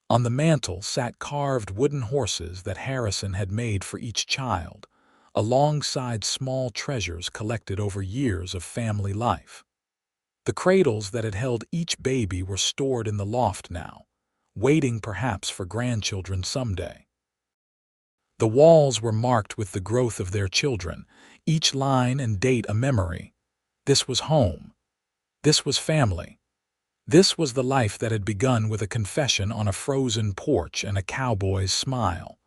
S1: On the mantel sat carved wooden horses that Harrison had made for each child, alongside small treasures collected over years of family life. The cradles that had held each baby were stored in the loft now, waiting perhaps for grandchildren someday. The walls were marked with the growth of their children, each line and date a memory. This was home. This was family. This was the life that had begun with a confession on a frozen porch and a cowboy's smile.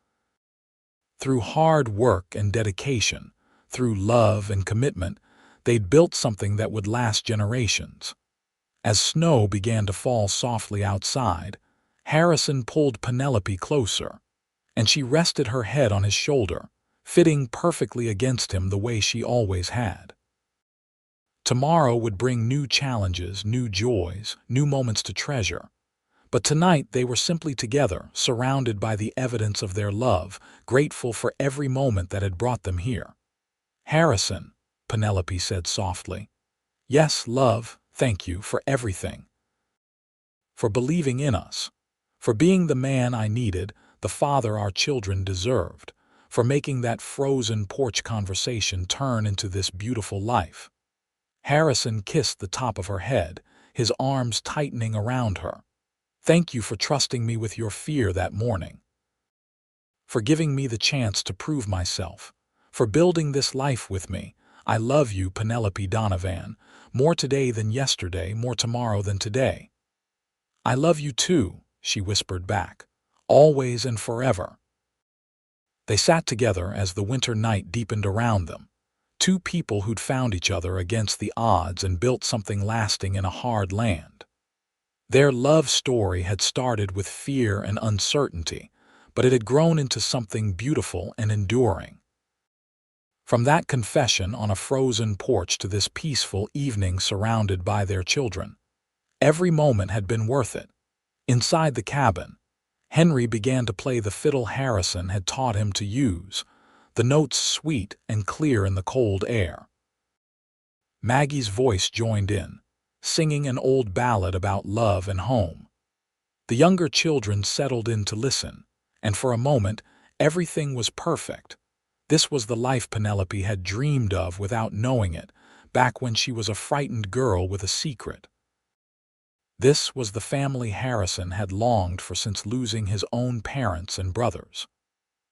S1: Through hard work and dedication, through love and commitment, they'd built something that would last generations. As snow began to fall softly outside, Harrison pulled Penelope closer, and she rested her head on his shoulder, fitting perfectly against him the way she always had. Tomorrow would bring new challenges, new joys, new moments to treasure. But tonight they were simply together, surrounded by the evidence of their love, grateful for every moment that had brought them here. Harrison, Penelope said softly. Yes, love, thank you for everything. For believing in us. For being the man I needed, the father our children deserved. For making that frozen porch conversation turn into this beautiful life. Harrison kissed the top of her head, his arms tightening around her. Thank you for trusting me with your fear that morning. For giving me the chance to prove myself. For building this life with me. I love you, Penelope Donovan, more today than yesterday, more tomorrow than today. I love you too, she whispered back, always and forever. They sat together as the winter night deepened around them. 2 people who'd found each other against the odds and built something lasting in a hard land. Their love story had started with fear and uncertainty, but it had grown into something beautiful and enduring. From that confession on a frozen porch to this peaceful evening surrounded by their children, every moment had been worth it. Inside the cabin, Henry began to play the fiddle Harrison had taught him to use, the notes sweet and clear in the cold air. Maggie's voice joined in, singing an old ballad about love and home. The younger children settled in to listen, and for a moment, everything was perfect. This was the life Penelope had dreamed of without knowing it, back when she was a frightened girl with a secret. This was the family Harrison had longed for since losing his own parents and brothers.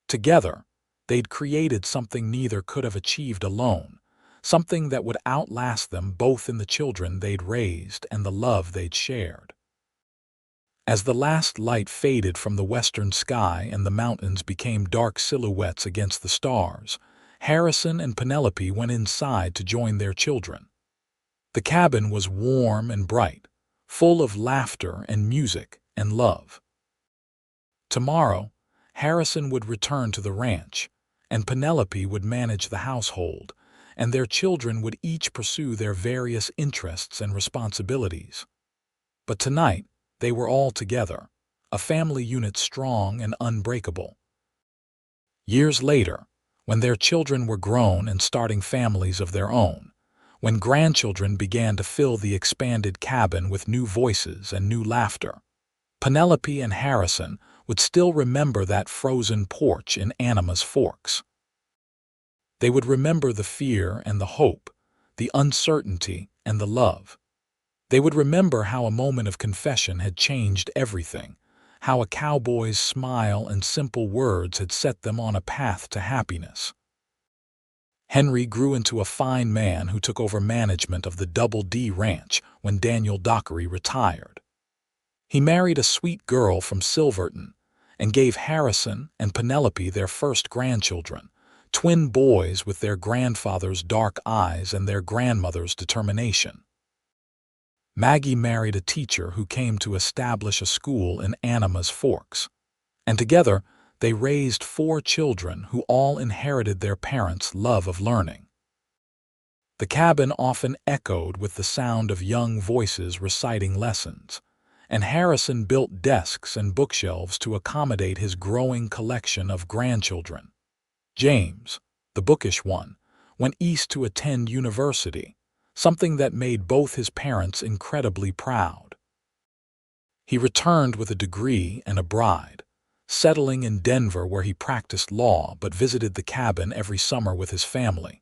S1: Together, they'd created something neither could have achieved alone, something that would outlast them both in the children they'd raised and the love they'd shared. As the last light faded from the western sky and the mountains became dark silhouettes against the stars, Harrison and Penelope went inside to join their children. The cabin was warm and bright, full of laughter and music and love. Tomorrow, Harrison would return to the ranch, and Penelope would manage the household, and their children would each pursue their various interests and responsibilities. But tonight, they were all together, a family unit strong and unbreakable. Years later, when their children were grown and starting families of their own, when grandchildren began to fill the expanded cabin with new voices and new laughter, Penelope and Harrison would still remember that frozen porch in Anima's Forks. They would remember the fear and the hope, the uncertainty and the love. They would remember how a moment of confession had changed everything, how a cowboy's smile and simple words had set them on a path to happiness. Henry grew into a fine man who took over management of the Double D Ranch when Daniel Dockery retired. He married a sweet girl from Silverton and gave Harrison and Penelope their first grandchildren, twin boys with their grandfather's dark eyes and their grandmother's determination. Maggie married a teacher who came to establish a school in Anima's Forks, and together they raised 4 children who all inherited their parents' love of learning. The cabin often echoed with the sound of young voices reciting lessons, and Harrison built desks and bookshelves to accommodate his growing collection of grandchildren. James, the bookish one, went east to attend university, something that made both his parents incredibly proud. He returned with a degree and a bride, settling in Denver where he practiced law but visited the cabin every summer with his family.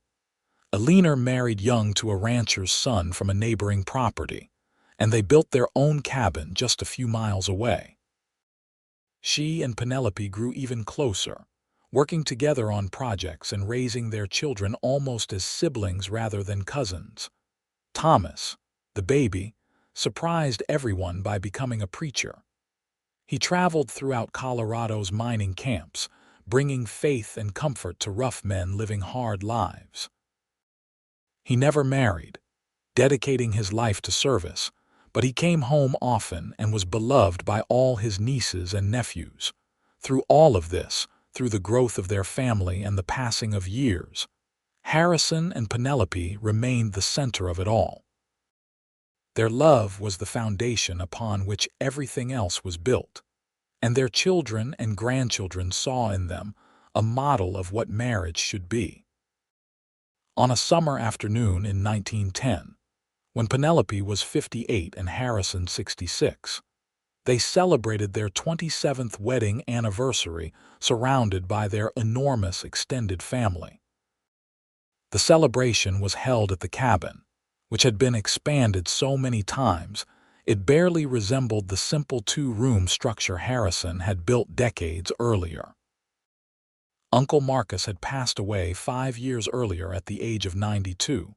S1: Eleanor married young to a rancher's son from a neighboring property, and they built their own cabin just a few miles away. She and Penelope grew even closer, working together on projects and raising their children almost as siblings rather than cousins. Thomas, the baby, surprised everyone by becoming a preacher. He traveled throughout Colorado's mining camps, bringing faith and comfort to rough men living hard lives. He never married, dedicating his life to service, but he came home often and was beloved by all his nieces and nephews. Through all of this, through the growth of their family and the passing of years, Harrison and Penelope remained the center of it all. Their love was the foundation upon which everything else was built, and their children and grandchildren saw in them a model of what marriage should be. On a summer afternoon in 1910, when Penelope was 58 and Harrison 66, they celebrated their 27th wedding anniversary surrounded by their enormous extended family. The celebration was held at the cabin, which had been expanded so many times it barely resembled the simple 2-room structure Harrison had built decades earlier. Uncle Marcus had passed away 5 years earlier at the age of 92,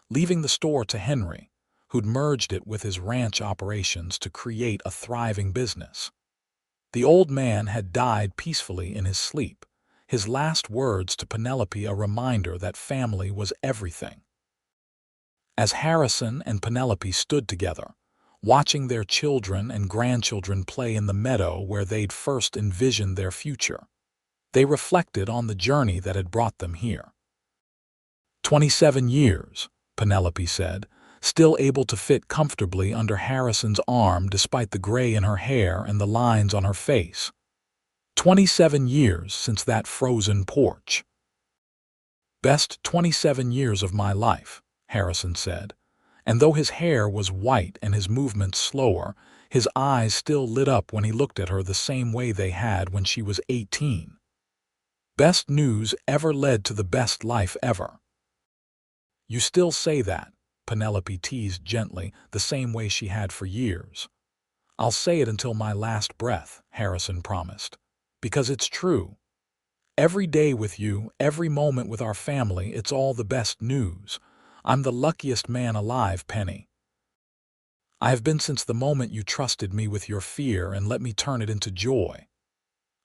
S1: leaving the store to Henry, who'd merged it with his ranch operations to create a thriving business. The old man had died peacefully in his sleep, his last words to Penelope a reminder that family was everything. As Harrison and Penelope stood together, watching their children and grandchildren play in the meadow where they'd first envisioned their future, they reflected on the journey that had brought them here. 27 years, Penelope said, still able to fit comfortably under Harrison's arm despite the gray in her hair and the lines on her face. 27 years since that frozen porch. Best 27 years of my life, Harrison said, and though his hair was white and his movements slower, his eyes still lit up when he looked at her the same way they had when she was 18. Best news ever led to the best life ever. You still say that, Penelope teased gently, the same way she had for years. I'll say it until my last breath, Harrison promised. Because it's true. Every day with you, every moment with our family, it's all the best news. I'm the luckiest man alive, Penny. I have been since the moment you trusted me with your fear and let me turn it into joy.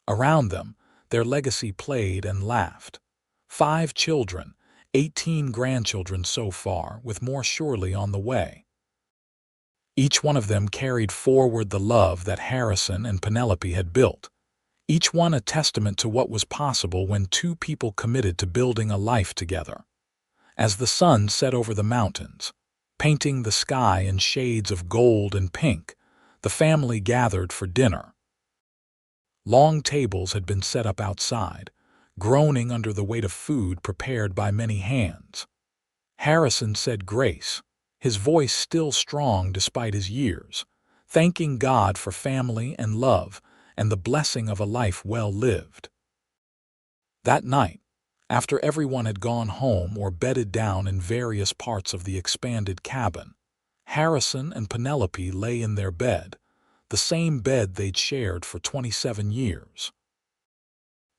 S1: Around them, their legacy played and laughed. 5 children, 18 grandchildren so far, with more surely on the way. Each one of them carried forward the love that Harrison and Penelope had built. Each one a testament to what was possible when two people committed to building a life together. As the sun set over the mountains, painting the sky in shades of gold and pink, the family gathered for dinner. Long tables had been set up outside, groaning under the weight of food prepared by many hands. Harrison said grace, his voice still strong despite his years, thanking God for family and love and the blessing of a life well lived. That night, after everyone had gone home or bedded down in various parts of the expanded cabin, Harrison and Penelope lay in their bed, the same bed they'd shared for 27 years.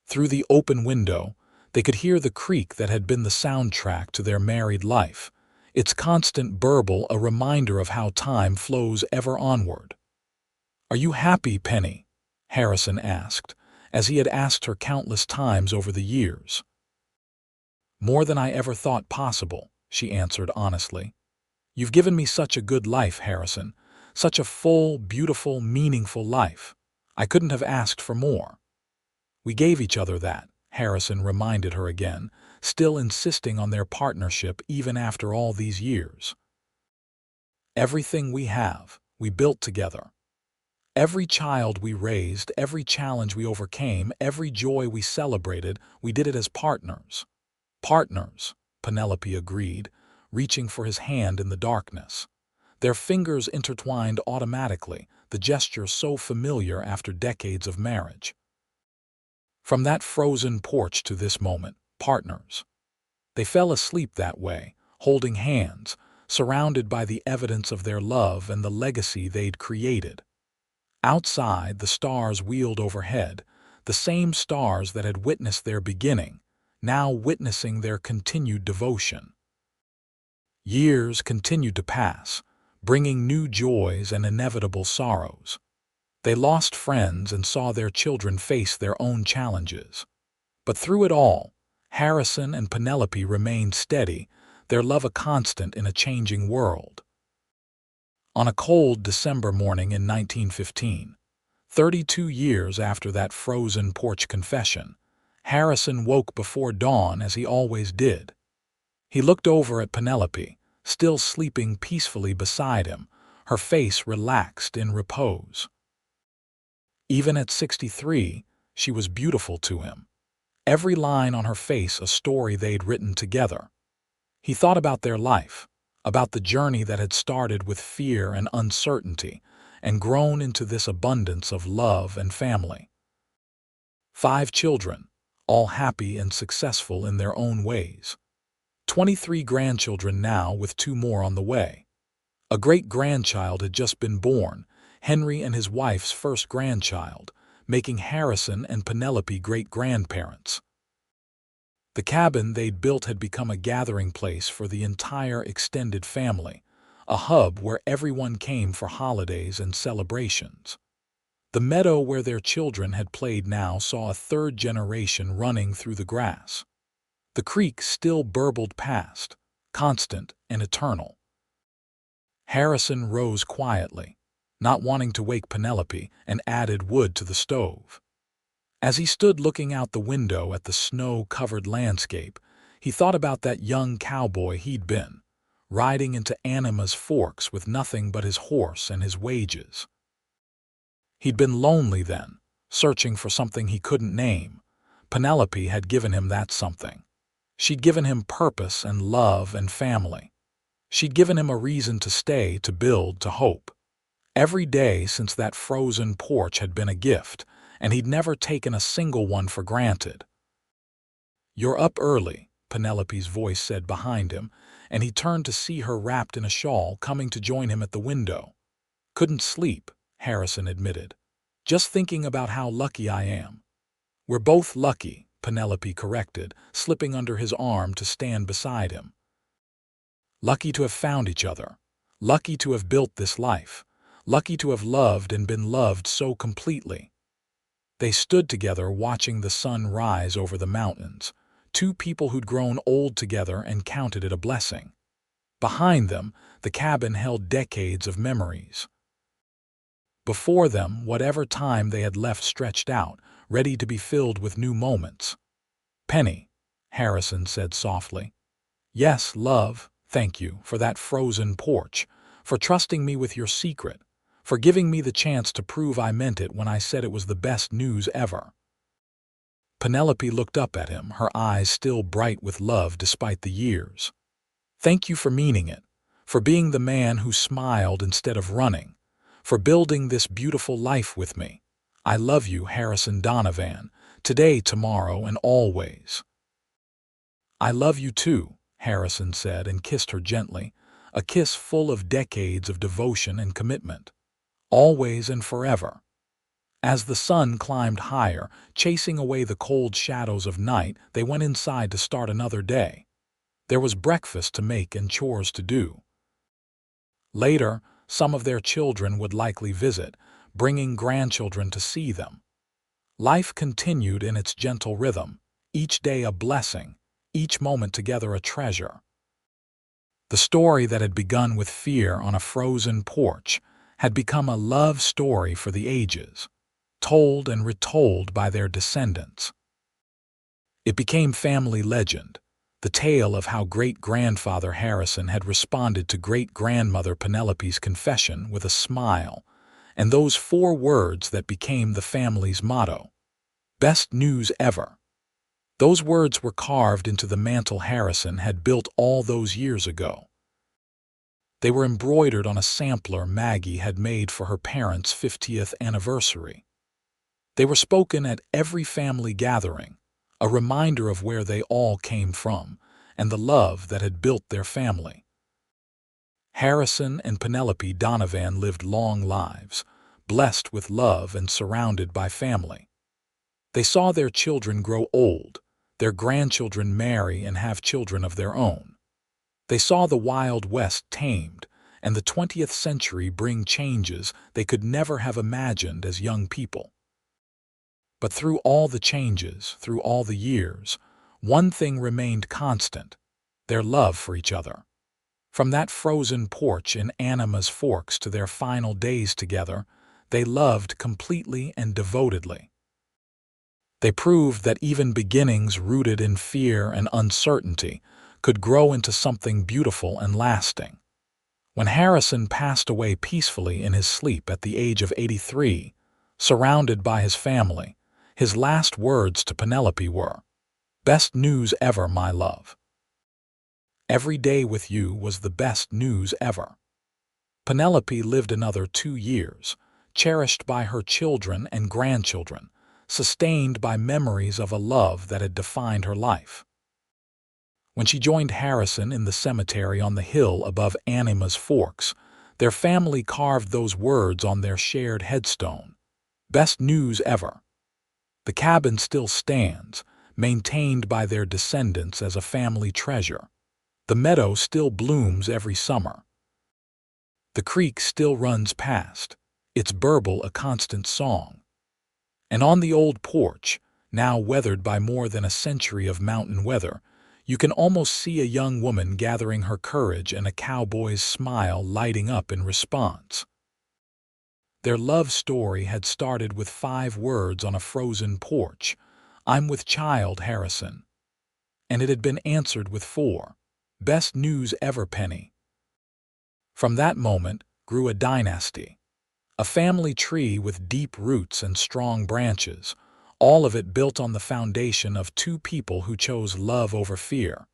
S1: Through the open window, they could hear the creak that had been the soundtrack to their married life, its constant burble a reminder of how time flows ever onward. "Are you happy, Penny?" Harrison asked, as he had asked her countless times over the years. "More than I ever thought possible," she answered honestly. "You've given me such a good life, Harrison, such a full, beautiful, meaningful life. I couldn't have asked for more." "We gave each other that," Harrison reminded her again, still insisting on their partnership even after all these years. "Everything we have, we built together. Every child we raised, every challenge we overcame, every joy we celebrated, we did it as partners." "Partners," Penelope agreed, reaching for his hand in the darkness. Their fingers intertwined automatically, the gesture so familiar after decades of marriage. From that frozen porch to this moment, partners. They fell asleep that way, holding hands, surrounded by the evidence of their love and the legacy they'd created. Outside, the stars wheeled overhead, the same stars that had witnessed their beginning, now witnessing their continued devotion. Years continued to pass, bringing new joys and inevitable sorrows. They lost friends and saw their children face their own challenges. But through it all, Harrison and Penelope remained steady, their love a constant in a changing world. On a cold December morning in 1915, 32 years after that frozen porch confession, Harrison woke before dawn as he always did. He looked over at Penelope, still sleeping peacefully beside him, her face relaxed in repose. Even at 63, she was beautiful to him. Every line on her face a story they'd written together. He thought about their life, about the journey that had started with fear and uncertainty and grown into this abundance of love and family. 5 children, all happy and successful in their own ways. 23 grandchildren now with 2 more on the way. A great-grandchild had just been born, Henry and his wife's first grandchild, making Harrison and Penelope great-grandparents. The cabin they'd built had become a gathering place for the entire extended family, a hub where everyone came for holidays and celebrations. The meadow where their children had played now saw a 3rd generation running through the grass. The creek still burbled past, constant and eternal. Harrison rose quietly, not wanting to wake Penelope, and added wood to the stove. As he stood looking out the window at the snow-covered landscape, he thought about that young cowboy he'd been, riding into Anima's Forks with nothing but his horse and his wages. He'd been lonely then, searching for something he couldn't name. Penelope had given him that something. She'd given him purpose and love and family. She'd given him a reason to stay, to build, to hope. Every day since that frozen porch had been a gift, and he'd never taken a single one for granted. "You're up early," Penelope's voice said behind him, and he turned to see her wrapped in a shawl coming to join him at the window. "Couldn't sleep," Harrison admitted. "Just thinking about how lucky I am." "We're both lucky," Penelope corrected, slipping under his arm to stand beside him. "Lucky to have found each other. Lucky to have built this life. Lucky to have loved and been loved so completely." They stood together watching the sun rise over the mountains, two people who'd grown old together and counted it a blessing. Behind them, the cabin held decades of memories. Before them, whatever time they had left stretched out, ready to be filled with new moments. "Penny," Harrison said softly. "Yes, love, thank you for that frozen porch, for trusting me with your secret, for giving me the chance to prove I meant it when I said it was the best news ever." Penelope looked up at him, her eyes still bright with love despite the years. "Thank you for meaning it, for being the man who smiled instead of running, for building this beautiful life with me. I love you, Harrison Donovan, today, tomorrow, and always." "I love you too," Harrison said and kissed her gently, a kiss full of decades of devotion and commitment. Always and forever. As the sun climbed higher, chasing away the cold shadows of night, they went inside to start another day. There was breakfast to make and chores to do. Later, some of their children would likely visit, bringing grandchildren to see them. Life continued in its gentle rhythm, each day a blessing, each moment together a treasure. The story that had begun with fear on a frozen porch had become a love story for the ages, told and retold by their descendants. It became family legend, the tale of how great-grandfather Harrison had responded to great-grandmother Penelope's confession with a smile, and those 4 words that became the family's motto, "Best news ever." Those words were carved into the mantle Harrison had built all those years ago. They were embroidered on a sampler Maggie had made for her parents' 50th anniversary. They were spoken at every family gathering, a reminder of where they all came from and the love that had built their family. Harrison and Penelope Donovan lived long lives, blessed with love and surrounded by family. They saw their children grow old, their grandchildren marry and have children of their own. They saw the Wild West tamed and the 20th century bring changes they could never have imagined as young people. But through all the changes, through all the years, one thing remained constant: their love for each other. From that frozen porch in Anima's Forks to their final days together, they loved completely and devotedly. They proved that even beginnings rooted in fear and uncertainty could grow into something beautiful and lasting. When Harrison passed away peacefully in his sleep at the age of 83, surrounded by his family, his last words to Penelope were, "Best news ever, my love. Every day with you was the best news ever." Penelope lived another 2 years, cherished by her children and grandchildren, sustained by memories of a love that had defined her life. When she joined Harrison in the cemetery on the hill above Anima's Forks, their family carved those words on their shared headstone, "Best news ever." The cabin still stands, maintained by their descendants as a family treasure. The meadow still blooms every summer. The creek still runs past, its burble a constant song. And on the old porch, now weathered by more than a century of mountain weather, you can almost see a young woman gathering her courage and a cowboy's smile lighting up in response. Their love story had started with 5 words on a frozen porch, "I'm with child, Harrison." And it had been answered with 4, "Best news ever, Penny." From that moment grew a dynasty, a family tree with deep roots and strong branches, all of it built on the foundation of 2 people who chose love over fear,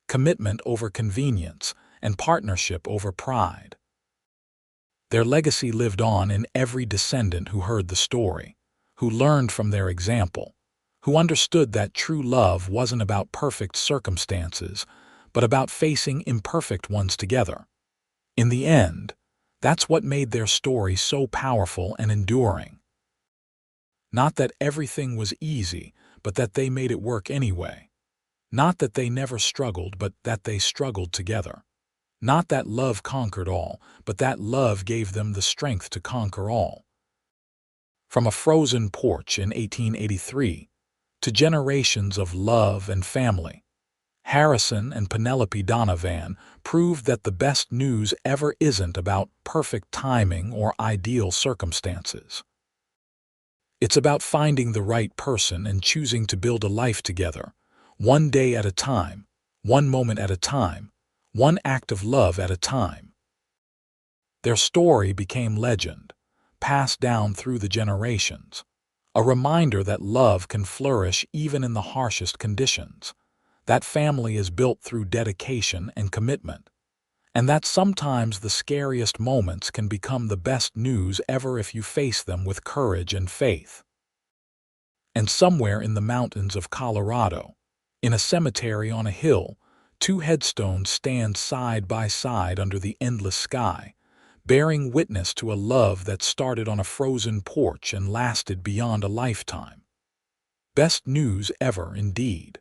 S1: commitment over convenience, and partnership over pride. Their legacy lived on in every descendant who heard the story, who learned from their example, who understood that true love wasn't about perfect circumstances, but about facing imperfect ones together. In the end, that's what made their story so powerful and enduring. Not that everything was easy, but that they made it work anyway. Not that they never struggled, but that they struggled together. Not that love conquered all, but that love gave them the strength to conquer all. From a frozen porch in 1883 to generations of love and family, Harrison and Penelope Donovan proved that the best news ever isn't about perfect timing or ideal circumstances. It's about finding the right person and choosing to build a life together, one day at a time, one moment at a time, one act of love at a time. Their story became legend, passed down through the generations, a reminder that love can flourish even in the harshest conditions, that family is built through dedication and commitment, and that sometimes the scariest moments can become the best news ever if you face them with courage and faith. And somewhere in the mountains of Colorado, in a cemetery on a hill, two headstones stand side by side under the endless sky, bearing witness to a love that started on a frozen porch and lasted beyond a lifetime. Best news ever, indeed.